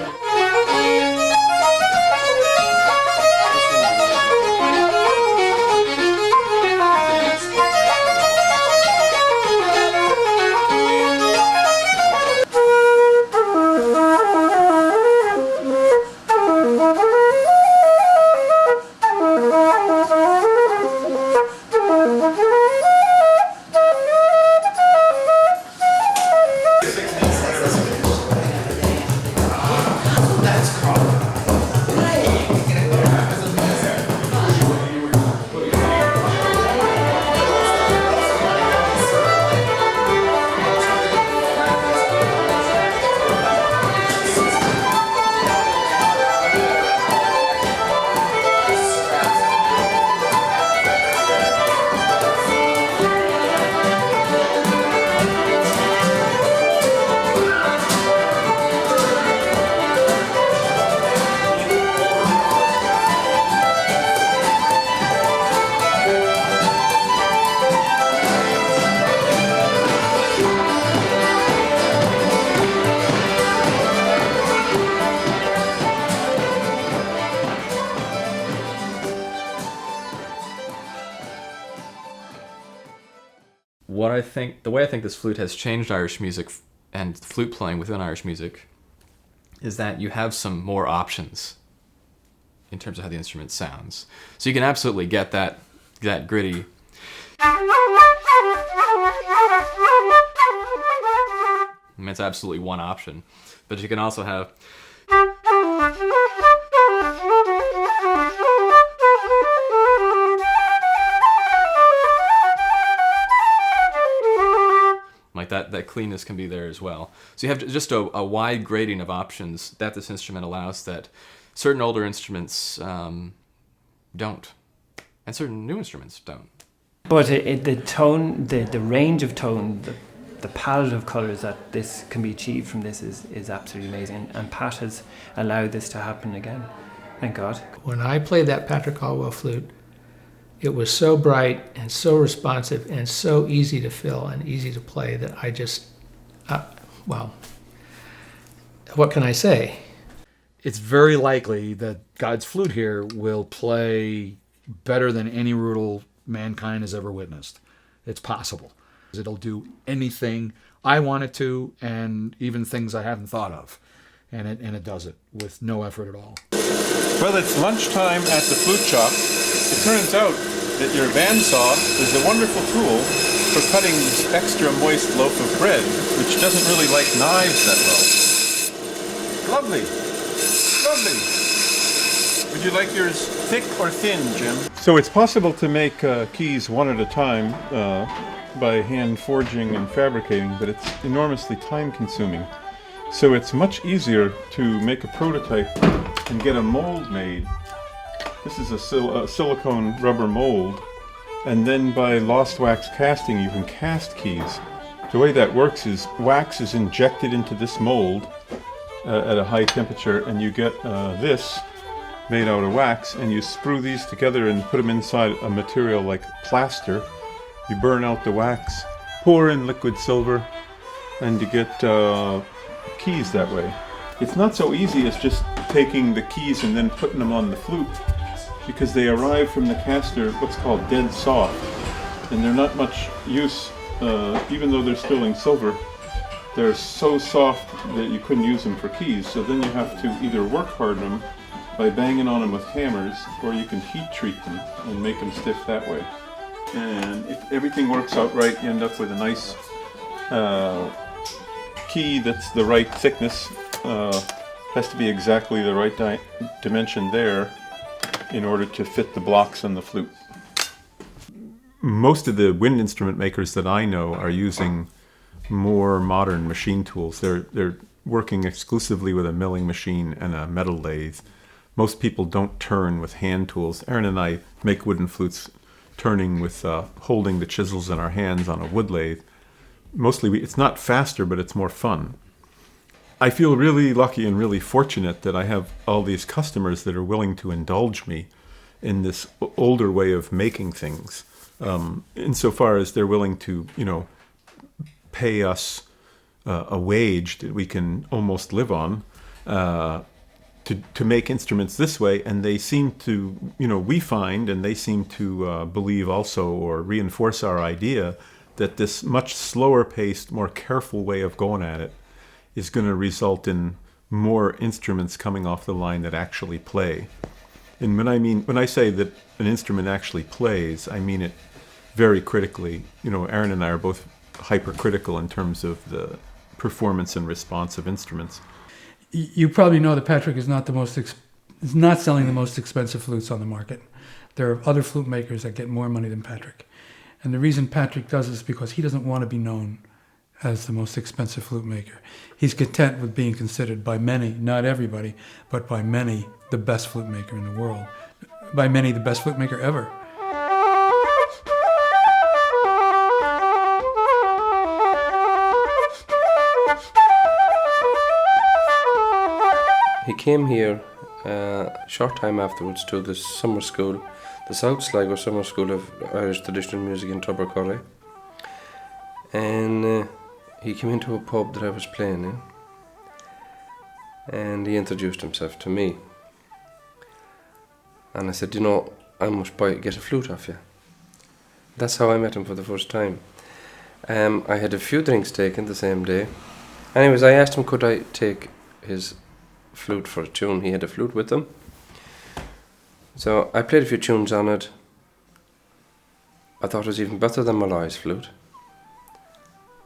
Speaker 2: The way I think this flute has changed Irish music and flute playing within Irish music is that you have some more options in terms of how the instrument sounds. So you can absolutely get that gritty. I mean, it's absolutely one option, but you can also have like that cleanness can be there as well. So you have just a wide grading of options that this instrument allows that certain older instruments don't, and certain new instruments don't.
Speaker 9: But the tone, the range of tone, the palette of colours that this can be achieved from this is absolutely amazing. And Pat has allowed this to happen again. Thank God.
Speaker 15: When I played that Patrick Olwell flute, it was so bright and so responsive and so easy to fill and easy to play that I just, well, what can I say?
Speaker 8: It's very likely that God's flute here will play better than any rudel mankind has ever witnessed. It's possible. It'll do anything I want it to, and even things I haven't thought of. And it does it with no effort at all.
Speaker 10: Well, it's lunchtime at the flute shop. It turns out that your bandsaw is a wonderful tool for cutting this extra moist loaf of bread, which doesn't really like knives that well. Lovely. Lovely. Would you like yours thick or thin, Jim?
Speaker 1: So it's possible to make keys one at a time by hand forging and fabricating, but it's enormously time consuming. So it's much easier to make a prototype and get a mold made. This is a silicone rubber mold, and then by lost wax casting you can cast keys. The way that works is wax is injected into this mold at a high temperature, and you get this made out of wax, and you sprue these together and put them inside a material like plaster. You burn out the wax, pour in liquid silver, and you get keys that way. It's not so easy as just taking the keys and then putting them on the flute, because they arrive from the caster what's called dead soft, and they're not much use, even though they're sterling silver. They're so soft that you couldn't use them for keys, so then you have to either work harden them by banging on them with hammers, or you can heat treat them and make them stiff that way. And if everything works out right, you end up with a nice key that's the right thickness. Has to be exactly the right dimension there in order to fit the blocks on the flute. Most of the wind instrument makers that I know are using more modern machine tools. They're working exclusively with a milling machine and a metal lathe. Most people don't turn with hand tools. Aaron and I make wooden flutes turning with holding the chisels in our hands on a wood lathe. Mostly it's not faster, but it's more fun. I feel really lucky and really fortunate that I have all these customers that are willing to indulge me in this older way of making things, insofar as they're willing to, pay us a wage that we can almost live on to make instruments this way. And they seem to, we find, and they seem to believe also or reinforce our idea that this much slower paced, more careful way of going at it is going to result in more instruments coming off the line that actually play. And when I say that an instrument actually plays, I mean it very critically. Aaron and I are both hypercritical in terms of the performance and response of instruments.
Speaker 16: You probably know that Patrick is not selling the most expensive flutes on the market. There are other flute makers that get more money than Patrick. And the reason Patrick does this is because he doesn't want to be known as the most expensive flute maker. He's content with being considered by many, not everybody, but by many, the best flute maker in the world. By many, the best flute maker ever.
Speaker 20: He came here a short time afterwards to the summer school, the South Sligo Summer School of Irish Traditional Music in Tubbercurry. And he came into a pub that I was playing in, and he introduced himself to me. And I said, I must get a flute off you. That's how I met him for the first time. I had a few drinks taken the same day. Anyways, I asked him could I take his flute for a tune. He had a flute with him. So I played a few tunes on it. I thought it was even better than Molloy's flute.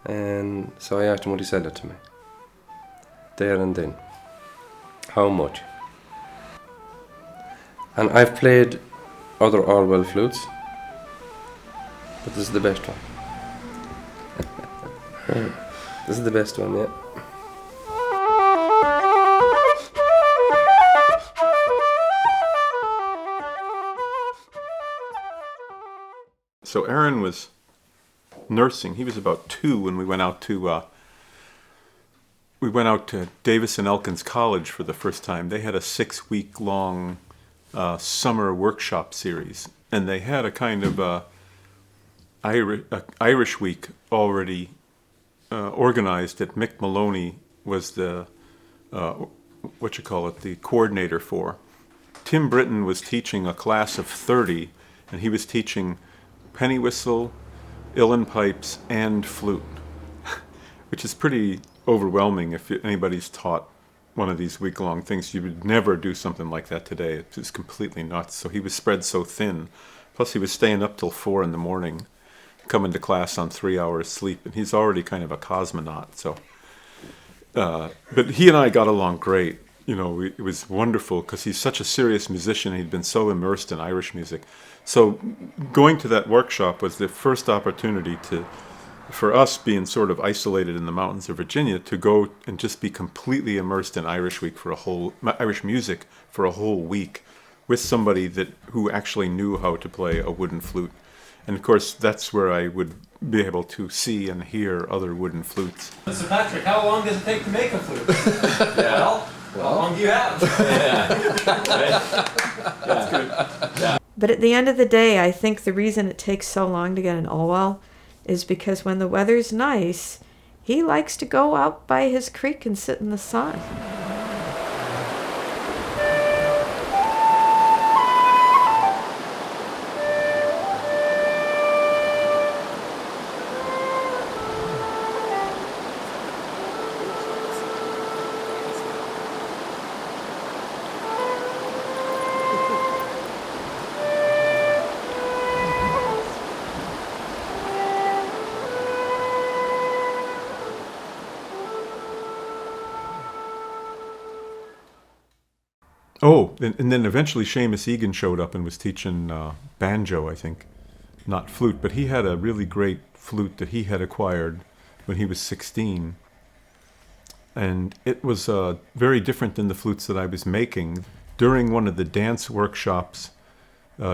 Speaker 20: And so I asked him would he sell it to me. There and then. How much? And I've played other Orwell flutes, but this is the best one. This is the best one, yeah.
Speaker 1: So Aaron was nursing. He was about 2 when we went out to Davis and Elkins College for the first time. They had a 6-week-long summer workshop series, and they had a kind of Irish week already organized that Mick Maloney was the the coordinator for. Tim Britton was teaching a class of 30, and he was teaching penny whistle, uilleann pipes, and flute, which is pretty overwhelming if anybody's taught one of these week-long things. You would never do something like that today. It's just completely nuts. So he was spread so thin. Plus he was staying up till 4 in the morning, coming to class on 3 hours sleep, and he's already kind of a cosmonaut. So, but he and I got along great. You know, it was wonderful because he's such a serious musician. He'd been so immersed in Irish music. So going to that workshop was the first opportunity for us being sort of isolated in the mountains of Virginia to go and just be completely immersed in Irish music for a whole week with somebody who actually knew how to play a wooden flute. And of course, that's where I would be able to see and hear other wooden flutes.
Speaker 11: So Patrick, how long does it take to make a flute? Well, how long do you have?
Speaker 2: That's good. Yeah.
Speaker 14: But at the end of the day, I think the reason it takes so long to get an Olwell is because when the weather's nice, he likes to go out by his creek and sit in the sun.
Speaker 1: Oh, and then eventually Seamus Egan showed up and was teaching banjo, I think. Not flute, but he had a really great flute that he had acquired when he was 16. And it was very different than the flutes that I was making. During one of the dance workshops,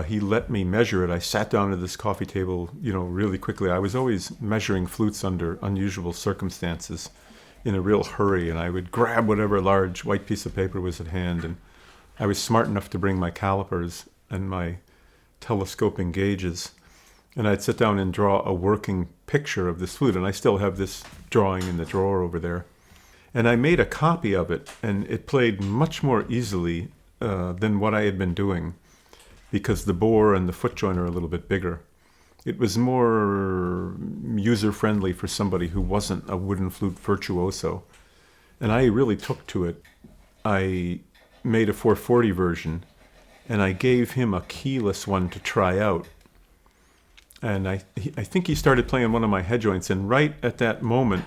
Speaker 1: he let me measure it. I sat down at this coffee table, really quickly. I was always measuring flutes under unusual circumstances in a real hurry, and I would grab whatever large white piece of paper was at hand, and I was smart enough to bring my calipers and my telescoping gauges, and I'd sit down and draw a working picture of this flute, and I still have this drawing in the drawer over there. And I made a copy of it, and it played much more easily than what I had been doing, because the bore and the foot joint are a little bit bigger. It was more user-friendly for somebody who wasn't a wooden flute virtuoso. And I really took to it. I made a 440 version, and I gave him a keyless one to try out. And I think he started playing one of my head joints, and right at that moment,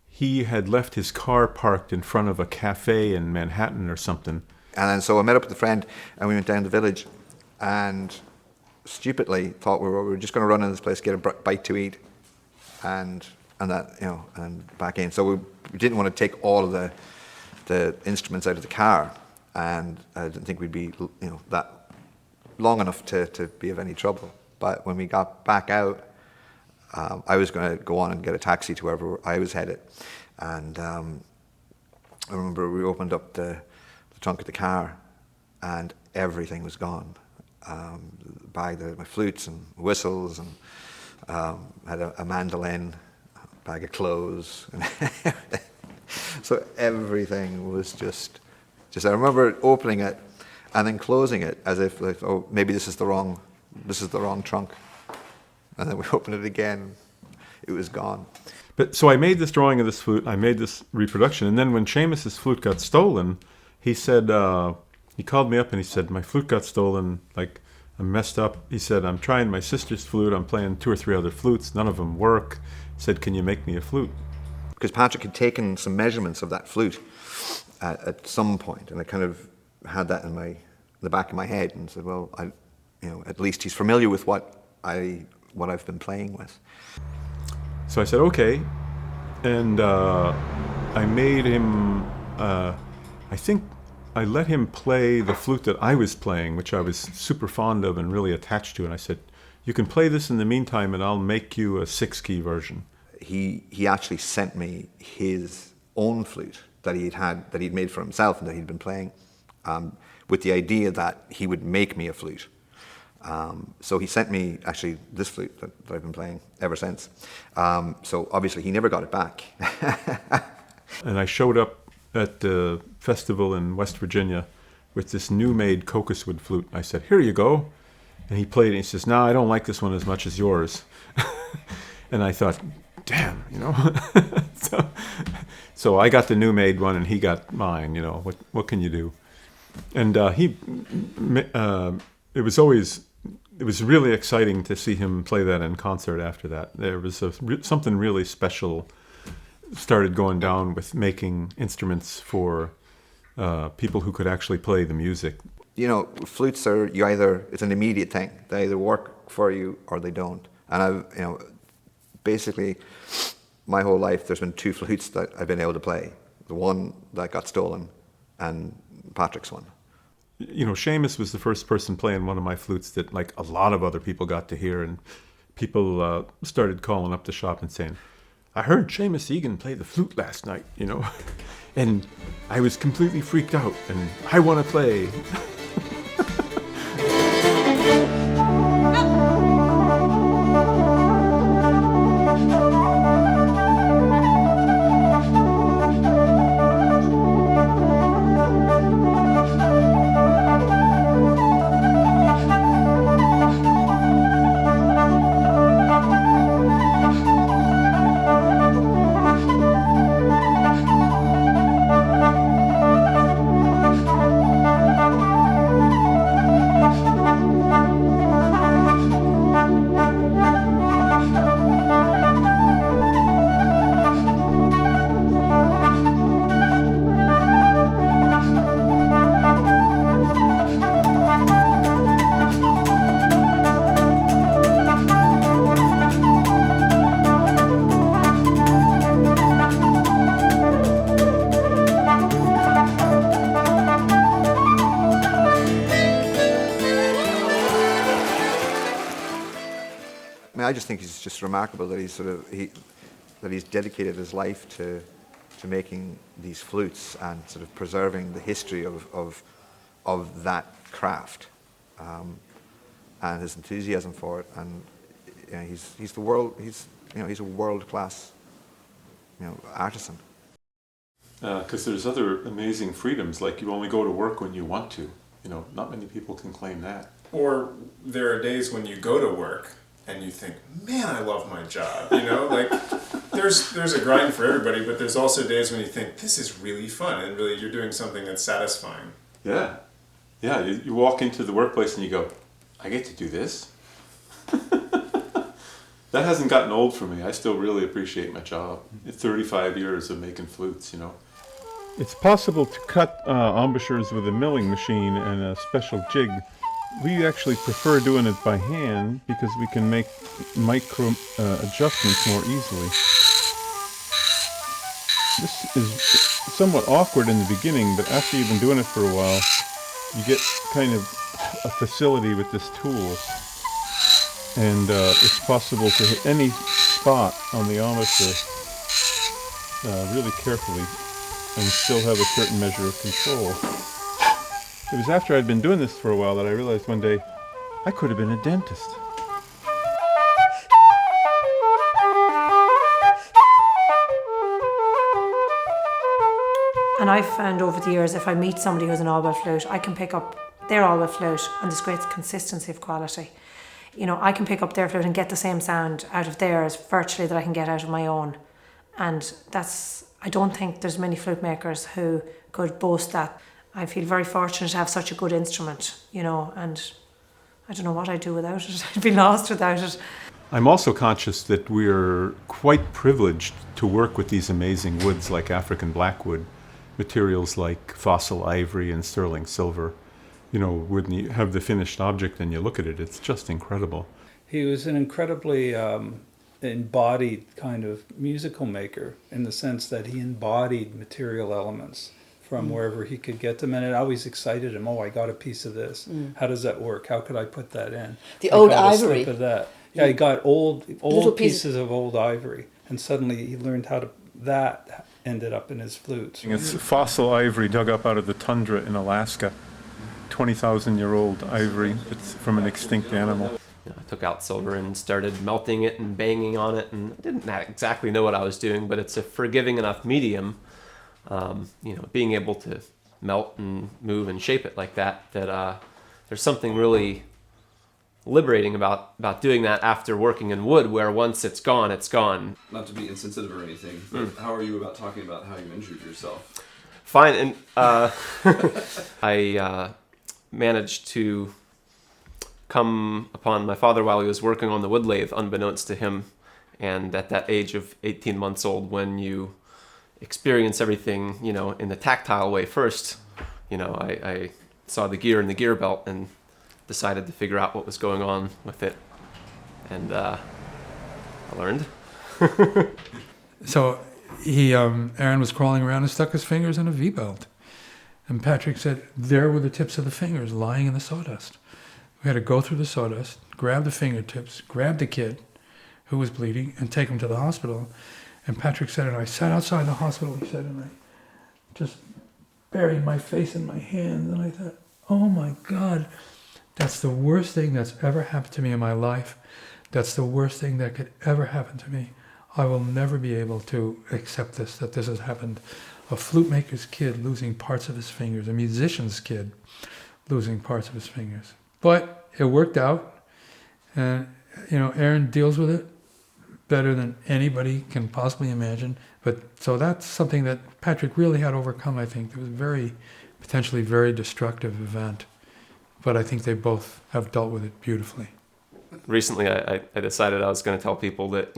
Speaker 1: he had left his car parked in front of a cafe in Manhattan or something.
Speaker 21: And then so I met up with a friend, and we went down the village, and stupidly thought we were just going to run in this place, get a bite to eat, and that, and back in. So we didn't want to take all of the instruments out of the car, and I didn't think we'd be that long enough to be of any trouble. But when we got back out, I was going to go on and get a taxi to wherever I was headed, and I remember we opened up the trunk of the car, and everything was gone. My flutes and whistles, and had a mandolin, a bag of clothes, and so everything was just. I remember opening it and then closing it as if, like, oh, maybe this is the wrong trunk, and then we opened it again. It was gone.
Speaker 1: But so I made this drawing of this flute. I made this reproduction, and then when Seamus's flute got stolen, he said he called me up and he said, my flute got stolen. Like, I'm messed up. He said, I'm trying my sister's flute. I'm playing 2 or 3 other flutes. None of them work. He said, can you make me a flute?
Speaker 21: Because Patrick had taken some measurements of that flute at some point, and I kind of had that in the back of my head, and said, well, at least he's familiar with what I've been playing with.
Speaker 1: So I said, okay, and I made him. I think I let him play the flute that I was playing, which I was super fond of and really attached to, and I said, you can play this in the meantime, and I'll make you a 6-key version.
Speaker 21: He actually sent me his own flute that he'd made for himself and that he'd been playing, with the idea that he would make me a flute. So he sent me actually this flute that I've been playing ever since. So obviously he never got it back.
Speaker 1: And I showed up at the festival in West Virginia with this new-made cocoswood flute. I said, here you go. And he played it, and he says, no, I don't like this one as much as yours. And I thought, damn, So I got the new-made one, and he got mine, what can you do? And it was really exciting to see him play that in concert after that. There was something really special started going down with making instruments for people who could actually play the music.
Speaker 21: Flutes it's an immediate thing. They either work for you or they don't. And basically my whole life there's been 2 flutes that I've been able to play. The one that got stolen and Patrick's one.
Speaker 1: Seamus was the first person playing one of my flutes that like a lot of other people got to hear, and people started calling up the shop and saying, I heard Seamus Egan play the flute last night, and I was completely freaked out and I want to play.
Speaker 21: I just think it's just remarkable that he's dedicated his life to making these flutes and sort of preserving the history of that craft, and his enthusiasm for it. And he's a world-class artisan.
Speaker 1: Because there's other amazing freedoms, like you only go to work when you want to. Not many people can claim that.
Speaker 19: Or there are days when you go to work and you think, man, I love my job, like there's a grind for everybody, but there's also days when you think, this is really fun, and really you're doing something that's satisfying.
Speaker 1: Yeah. You walk into the workplace and you go, I get to do this. That hasn't gotten old for me. I still really appreciate my job. It's 35 years of making flutes, It's possible to cut embouchures with a milling machine and a special jig. We actually prefer doing it by hand because we can make micro adjustments more easily. This is somewhat awkward in the beginning, but after you've been doing it for a while, you get kind of a facility with this tool. And it's possible to hit any spot on the embouchure really carefully and still have a certain measure of control. It was after I'd been doing this for a while that I realized one day I could have been a dentist.
Speaker 4: And I've found over the years, if I meet somebody who's an Orwell flute, I can pick up their Orwell flute, and there's great consistency of quality. I can pick up their flute and get the same sound out of theirs virtually that I can get out of my own. And I don't think there's many flute makers who could boast that. I feel very fortunate to have such a good instrument, you know, and I don't know what I'd do without it. I'd be lost without it.
Speaker 1: I'm also conscious that we're quite privileged to work with these amazing woods like African blackwood, materials like fossil ivory and sterling silver. You know, when you have the finished object and you look at it, it's just incredible.
Speaker 12: He was an incredibly embodied kind of musical maker, in the sense that he embodied material elements from wherever he could get them, and it always excited him. Oh, I got a piece of this. How does that work? How could I put that in?
Speaker 13: The old ivory.
Speaker 12: Of that. Yeah, he got old pieces of old ivory, and suddenly he learned how to. That ended up in his flutes.
Speaker 1: It's fossil ivory dug up out of the tundra in Alaska. 20,000-year-old ivory. It's from an extinct animal.
Speaker 17: I took out silver and started melting it and banging on it, and I didn't exactly know what I was doing, but it's a forgiving enough medium, being able to melt and move and shape it like that, there's something really liberating about doing that after working in wood, where once it's gone, it's gone.
Speaker 2: Not to be insensitive or anything, but how are you about talking about how you injured yourself?
Speaker 17: Fine, and I managed to come upon my father while he was working on the wood lathe, unbeknownst to him. And at that age of 18 months old, when you experience everything, in the tactile way first, I saw the gear in the gear belt and decided to figure out what was going on with it. And I learned.
Speaker 16: So Aaron was crawling around and stuck his fingers in a V-belt. And Patrick said, there were the tips of the fingers lying in the sawdust. We had to go through the sawdust, grab the fingertips, grab the kid who was bleeding, and take him to the hospital. And Patrick said, and I sat outside the hospital, he said, and I just buried my face in my hands. And I thought, oh my God, that's the worst thing that's ever happened to me in my life. That's the worst thing that could ever happen to me. I will never be able to accept this, that this has happened. A flute maker's kid losing parts of his fingers, a musician's kid losing parts of his fingers. But it worked out, and Aaron deals with it better than anybody can possibly imagine. But so that's something that Patrick really had to overcome, I think. It was potentially very destructive event, but I think they both have dealt with it beautifully.
Speaker 17: Recently, I decided I was going to tell people that,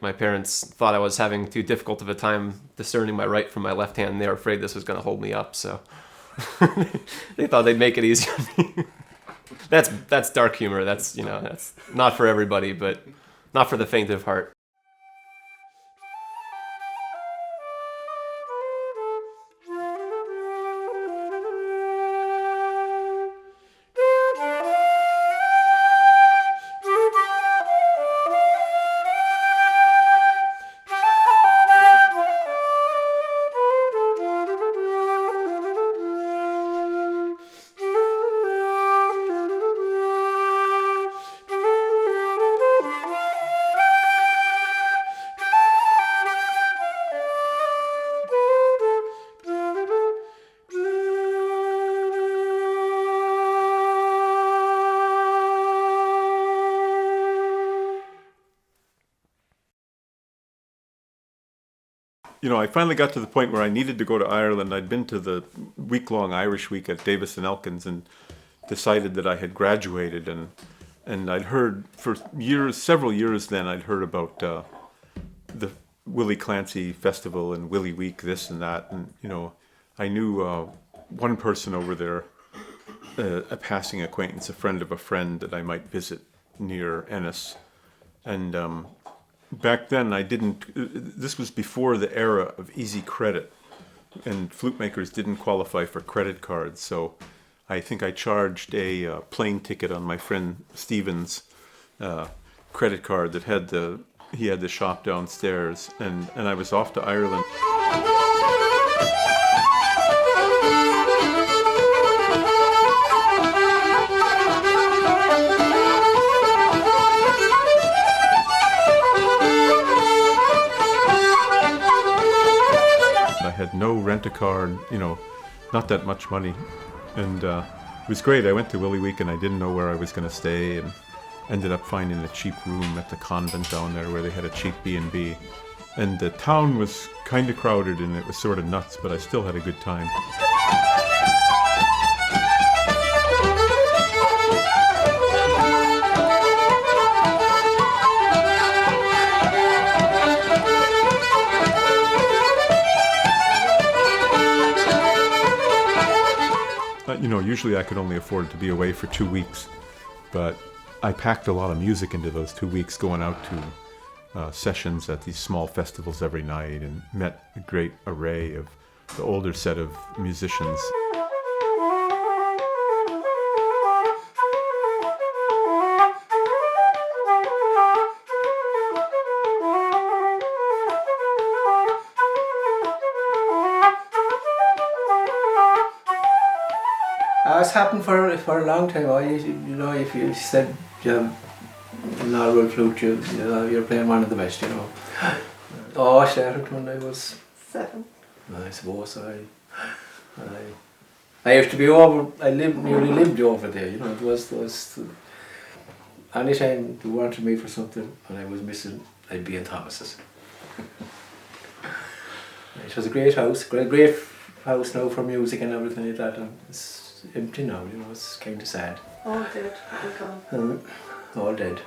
Speaker 17: my parents thought I was having too difficult of a time discerning my right from my left hand, and they were afraid this was going to hold me up, so they thought they'd make it easier on me. That's dark humor. That's not for everybody, but not for the faint of heart.
Speaker 1: I finally got to the point where I needed to go to Ireland. I'd been to the week-long Irish week at Davis and Elkins and decided that I had graduated. And I'd heard for several years then, I'd heard about the Willie Clancy Festival and Willie Week, this and that. And, I knew one person over there, a passing acquaintance, a friend of a friend that I might visit near Ennis. And back then, this was before the era of easy credit, and flute makers didn't qualify for credit cards, so I think I charged a plane ticket on my friend Stephen's credit card that he had the shop downstairs, and I was off to Ireland. I had no rent-a-car, not that much money, and it was great. I went to Willie Week and I didn't know where I was going to stay, and ended up finding a cheap room at the convent down there where they had a cheap B&B, And the town was kind of crowded and it was sort of nuts, but I still had a good time. You know, usually I could only afford to be away for 2 weeks, but I packed a lot of music into those 2 weeks, going out to sessions at these small festivals every night, and met a great array of the older set of musicians.
Speaker 15: It's happened for a long time. You know, if you said Norwell flute, you're playing one of the best, you know. Oh, I started when I was
Speaker 14: 7.
Speaker 15: I suppose I used to be over. Nearly lived over there, you know. It was anytime they wanted me for something and I was missing, I'd be in Thomas's. It was a great house, great house now for music and everything like that. And it's empty now, you know. It's kind of sad.
Speaker 14: All dead. All gone.
Speaker 15: All dead.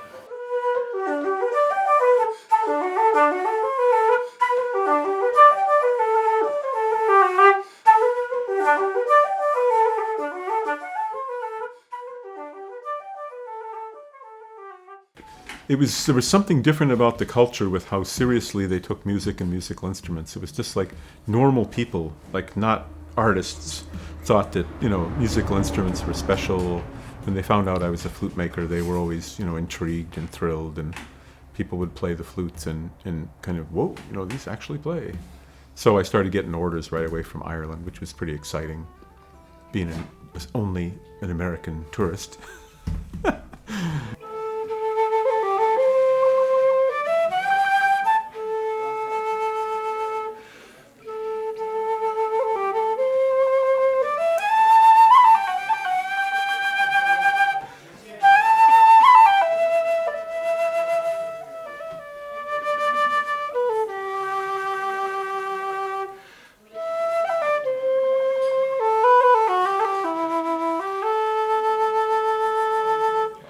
Speaker 1: There was something different about the culture with how seriously they took music and musical instruments. It was just like normal people, like not artists, thought that, you know, musical instruments were special. When they found out I was a flute maker, they were always, you know, intrigued and thrilled, and people would play the flutes and kind of, whoa, you know, these actually play. So I started getting orders right away from Ireland, which was pretty exciting, being only an American tourist.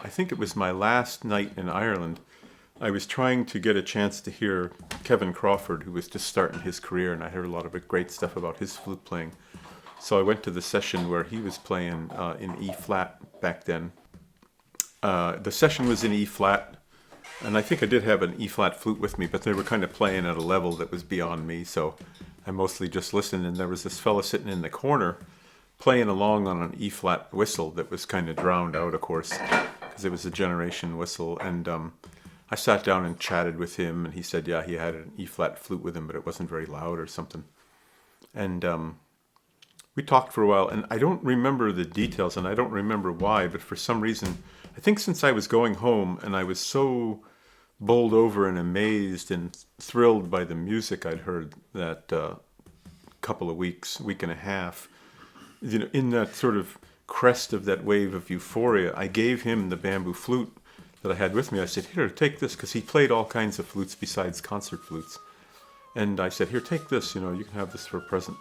Speaker 1: I think it was my last night in Ireland. I was trying to get a chance to hear Kevin Crawford, who was just starting his career, and I heard a lot of great stuff about his flute playing. So I went to the session where he was playing in E flat back then. The session was in E flat, and I think I did have an E flat flute with me, but they were kind of playing at a level that was beyond me, so I mostly just listened. And there was this fella sitting in the corner playing along on an E flat whistle that was kind of drowned out, of course, because it was a generation whistle. And I sat down and chatted with him, and he said, yeah, he had an E flat flute with him, but it wasn't very loud or something. And we talked for a while, and I don't remember the details, and I don't remember why, but for some reason, I think since I was going home and I was so bowled over and amazed and thrilled by the music I'd heard that couple of weeks, week and a half, you know, in that sort of crest of that wave of euphoria, I gave him the bamboo flute that I had with me. I said, here, take this, because he played all kinds of flutes besides concert flutes. And I said, here, take this, you know, you can have this for a present.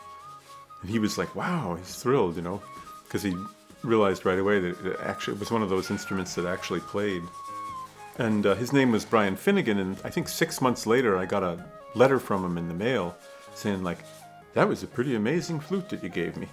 Speaker 1: And he was like, wow, he's thrilled, you know, because he realized right away that it was one of those instruments that actually played. And his name was Brian Finnegan, and I think 6 months later I got a letter from him in the mail saying, like, that was a pretty amazing flute that you gave me.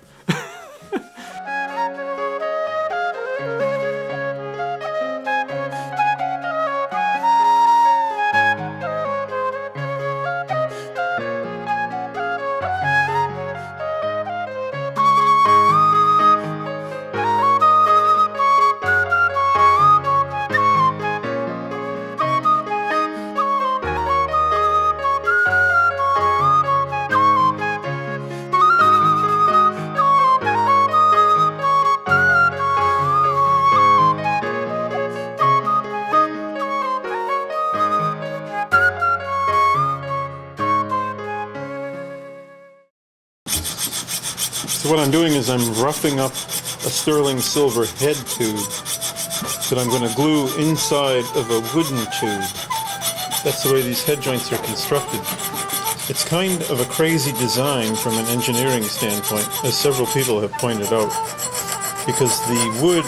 Speaker 1: So what I'm doing is I'm roughing up a sterling silver head tube that I'm going to glue inside of a wooden tube. That's the way these head joints are constructed. It's kind of a crazy design from an engineering standpoint, as several people have pointed out, because the wood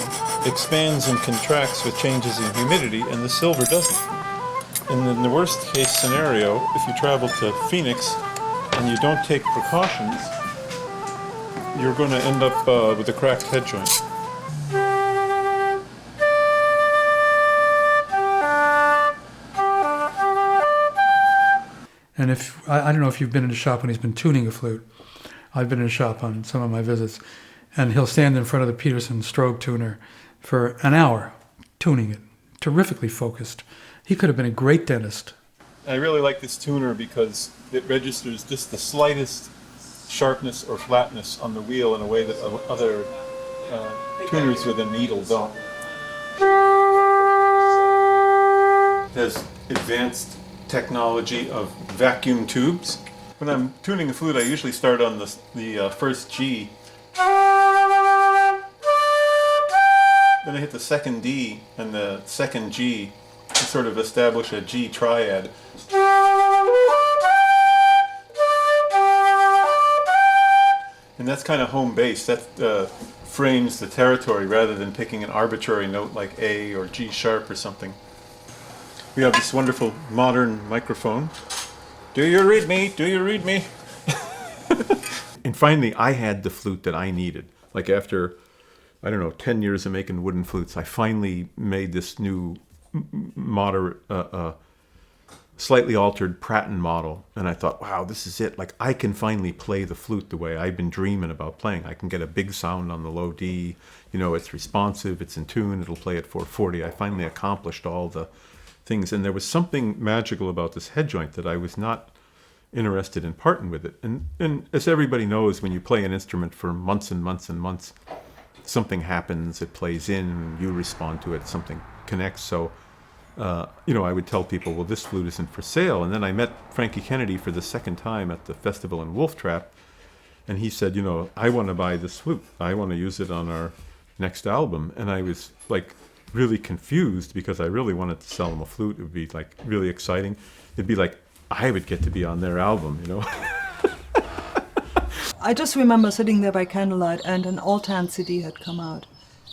Speaker 1: expands and contracts with changes in humidity, and the silver doesn't. And in the worst case scenario, if you travel to Phoenix and you don't take precautions, you're going to end up with a cracked head joint.
Speaker 16: And if I don't know if you've been in a shop when he's been tuning a flute. I've been in a shop on some of my visits, and he'll stand in front of the Peterson strobe tuner for an hour tuning it, terrifically focused. He could have been a great dentist.
Speaker 1: I really like this tuner because it registers just the slightest sharpness or flatness on the wheel in a way that other tuners with a needle don't. It has advanced technology of vacuum tubes. When I'm tuning a flute, I usually start on the first G. Then I hit the second D and the second G to sort of establish a G triad. And that's kind of home base. That frames the territory rather than picking an arbitrary note like A or G sharp or something. We have this wonderful modern microphone. Do you read me? Do you read me? And finally, I had the flute that I needed. Like after, 10 years of making wooden flutes, I finally made this new moderate, slightly altered Pratton model. And I thought, wow, this is it. Like I can finally play the flute the way I've been dreaming about playing. I can get a big sound on the low D. It's responsive, it's in tune, it'll play at 440. I finally accomplished all the things, and there was something magical about this head joint that I was not interested in parting with it. And as everybody knows, when you play an instrument for months and months and months, something happens, it plays in, you respond to it, something connects. So, I would tell people, well, this flute isn't for sale. And then I met Frankie Kennedy for the second time at the festival in Wolf Trap, and he said, I want to buy this flute. I want to use it on our next album. And I was like, really confused because I really wanted to sell them a flute. It would be like really exciting. It'd be like I would get to be on their album,
Speaker 3: I just remember sitting there by candlelight and an alt-hand CD had come out.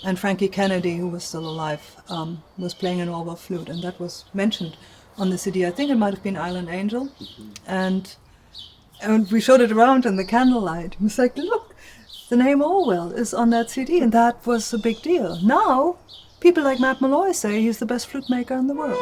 Speaker 3: And Frankie Kennedy, who was still alive, was playing an Orwell flute, and that was mentioned on the CD. I think it might have been Island Angel. And we showed it around in the candlelight. It was like, look, the name Orwell is on that CD, and that was a big deal. Now, people like Matt Molloy say he's the best flute maker in the world.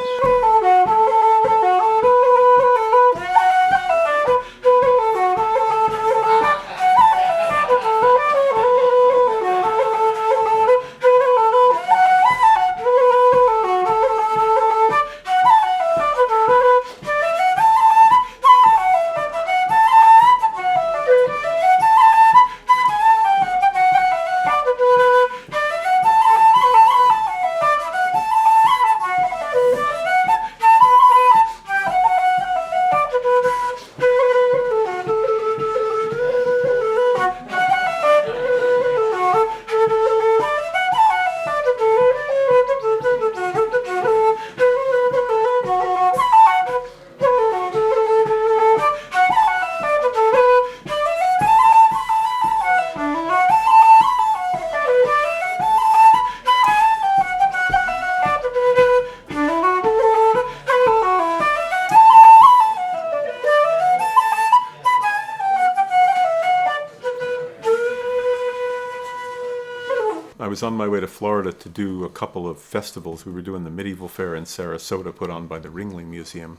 Speaker 1: I was on my way to Florida to do a couple of festivals. We were doing the Medieval Fair in Sarasota put on by the Ringling Museum.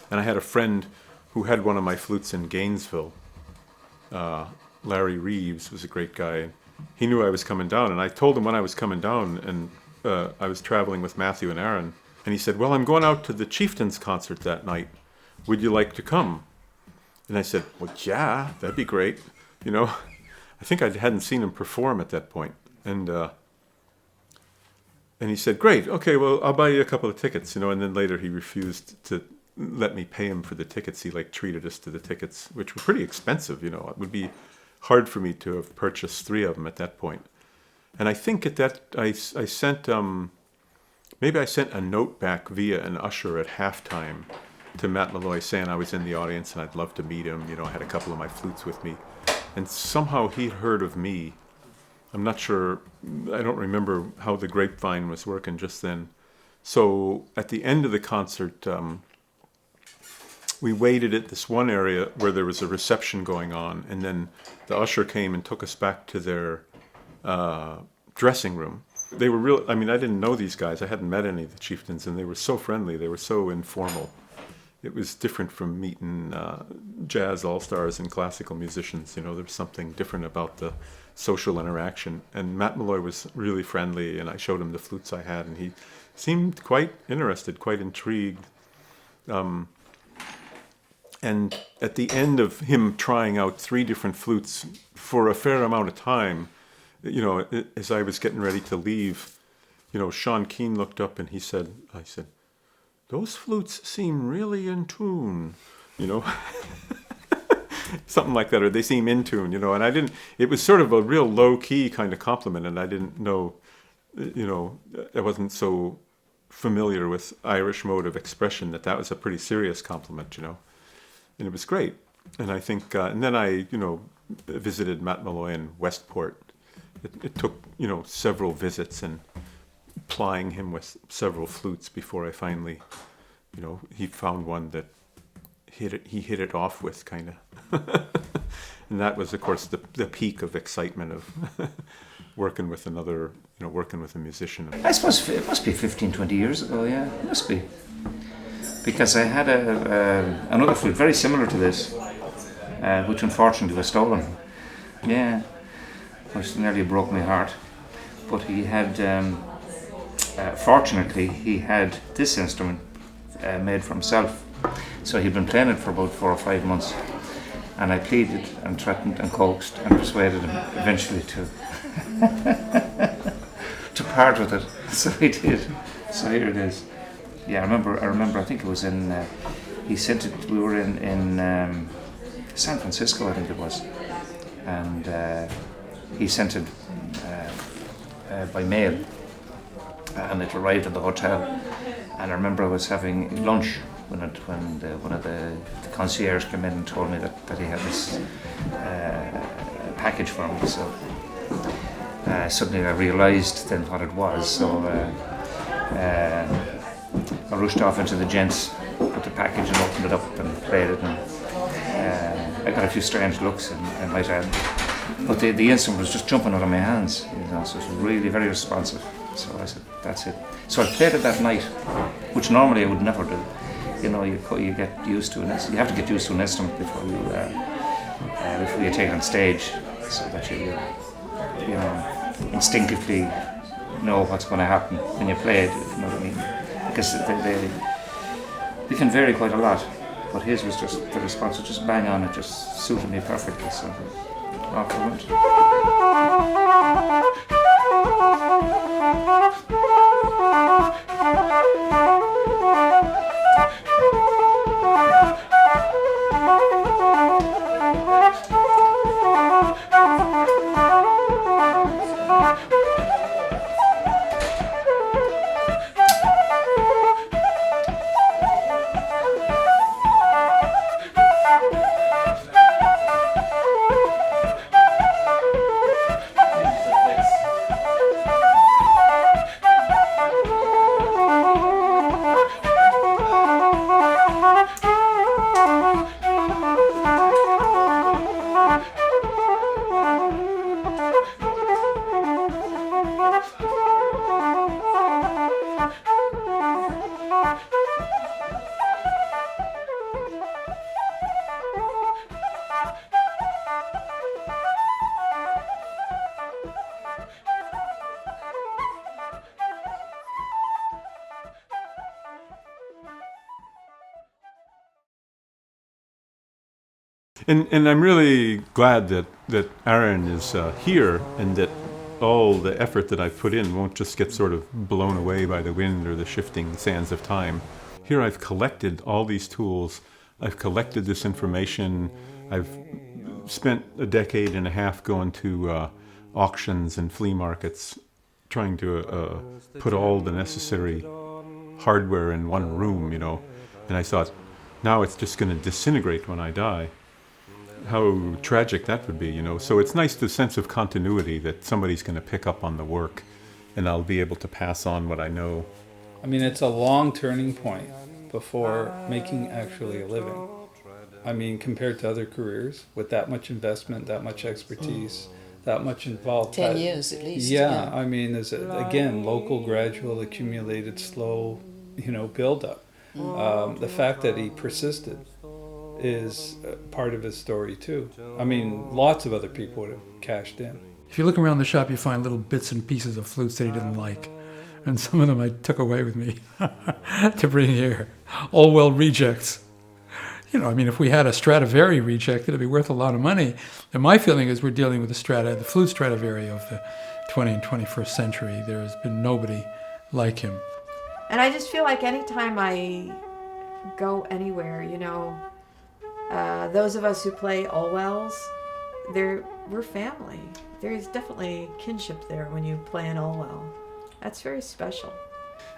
Speaker 1: And I had a friend who had one of my flutes in Gainesville. Larry Reeves was a great guy. He knew I was coming down, and I told him when I was coming down, and I was traveling with Matthew and Aaron. And he said, well, I'm going out to the Chieftains concert that night. Would you like to come? And I said, well, yeah, that'd be great. You know, I think I hadn't seen him perform at that point. And he said, great, okay, well, I'll buy you a couple of tickets, you know. And then later he refused to let me pay him for the tickets. He like treated us to the tickets, which were pretty expensive, you know. It would be hard for me to have purchased 3 of them at that point. And I think at that, I sent, maybe I sent a note back via an usher at halftime to Matt Molloy saying I was in the audience and I'd love to meet him. I had a couple of my flutes with me. And somehow he'd heard of me. I'm not sure, I don't remember how the grapevine was working just then. So at the end of the concert, we waited at this one area where there was a reception going on, and then the usher came and took us back to their dressing room. They were real, I mean, I didn't know these guys. I hadn't met any of the Chieftains, and they were so friendly. They were so informal. It was different from meeting jazz all-stars and classical musicians. There was something different about the social interaction. And Matt Molloy was really friendly, and I showed him the flutes I had, and he seemed quite interested, quite intrigued. And at the end of him trying out 3 different flutes for a fair amount of time, as I was getting ready to leave, Sean Keane looked up and I said, "Those flutes seem really in tune," something like that, or they seem in tune, and it was sort of a real low-key kind of compliment, and I didn't know, I wasn't so familiar with Irish mode of expression that was a pretty serious compliment, and it was great. And I think, and then I, visited Matt Molloy in Westport. It took, several visits and plying him with several flutes before I finally, he found one that he hit it off with, kind of. And that was, of course, the peak of excitement of working with another, working with a musician.
Speaker 7: I suppose it must be 15, 20 years ago, yeah, it must be. Because I had another flute very similar to this, which unfortunately was stolen. Yeah, which nearly broke my heart. But he had, fortunately, he had this instrument made for himself. So he'd been playing it for about 4 or 5 months. And I pleaded and threatened and coaxed and persuaded him eventually to part with it. So he did. So here it is. Yeah, I remember. I think it was in. He sent it. We were in San Francisco, I think it was, and he sent it by mail, and it arrived at the hotel. And I remember I was having lunch when one of the concierge came in and told me that he had this package for me. So suddenly I realised then what it was. So. I rushed off into the gents with the package and opened it up and played it, and I got a few strange looks, I might add. But the instrument was just jumping out of my hands, so it was really very responsive. So I said, that's it. So I played it that night, which normally I would never do. You get used to it. You have to get used to an instrument before you take it on stage, so that you instinctively know what's going to happen when you play it, if you know what I mean. Because they can vary quite a lot, but his was just, the response was just bang on, it just suited me perfectly, so off I went.
Speaker 1: And I'm really glad that Aaron is here, and that all the effort that I've put in won't just get sort of blown away by the wind or the shifting sands of time. Here I've collected all these tools, I've collected this information, I've spent a decade and a half going to auctions and flea markets, trying to put all the necessary hardware in one room, and I thought, now it's just going to disintegrate when I die. How tragic that would be, you know. So it's nice, the sense of continuity, that somebody's going to pick up on the work and I'll be able to pass on what I know.
Speaker 12: I mean, it's a long turning point before making actually a living. I mean, compared to other careers with that much investment, that much expertise, that much involved.
Speaker 13: 10 years at least.
Speaker 12: Yeah, I mean, there's again, local, gradual, accumulated, slow, you know, build up. The fact that he persisted is part of his story too. I mean, lots of other people would have cashed in.
Speaker 16: If you look around the shop, you find little bits and pieces of flutes that he didn't like. And some of them I took away with me to bring here. Olwell rejects. You know, I mean, if we had a Stradivari reject, it'd be worth a lot of money. And my feeling is we're dealing with the flute Stradivari of the 20th and 21st century. There has been nobody like him.
Speaker 14: And I just feel like anytime I go anywhere, you know, those of us who play Orwells, we're family. There's definitely kinship there when you play an Orwell. That's very special.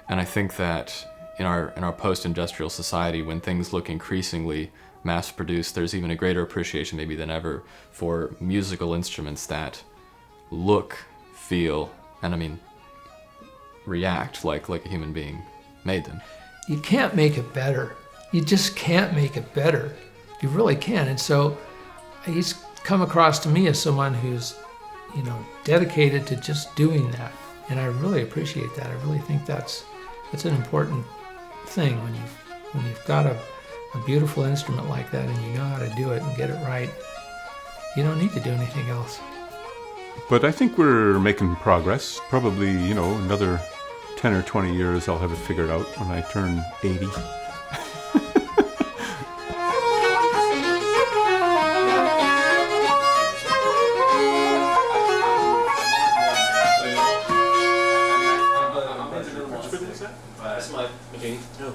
Speaker 2: And I think that in our post-industrial society, when things look increasingly mass-produced, there's even a greater appreciation maybe than ever for musical instruments that look, feel, and I mean, react like a human being made them.
Speaker 15: You can't make it better. You just can't make it better. You really can't. And so he's come across to me as someone who's, you know, dedicated to just doing that. And I really appreciate that. I really think that's an important thing when you've got a beautiful instrument like that and you know how to do it and get it right. You don't need to do anything else.
Speaker 1: But I think we're making progress. Probably, you know, another 10 or 20 years I'll have it figured out when I turn 80.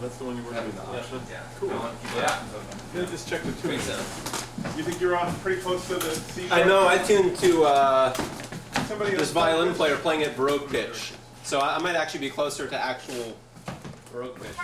Speaker 10: That's the one you're working with. Yeah. Cool. Yeah. Just check the tuning. You think you're on pretty close to the C sharp?
Speaker 17: I know. I tuned to this violin player playing at Baroque pitch, so I might actually be closer to actual Baroque pitch.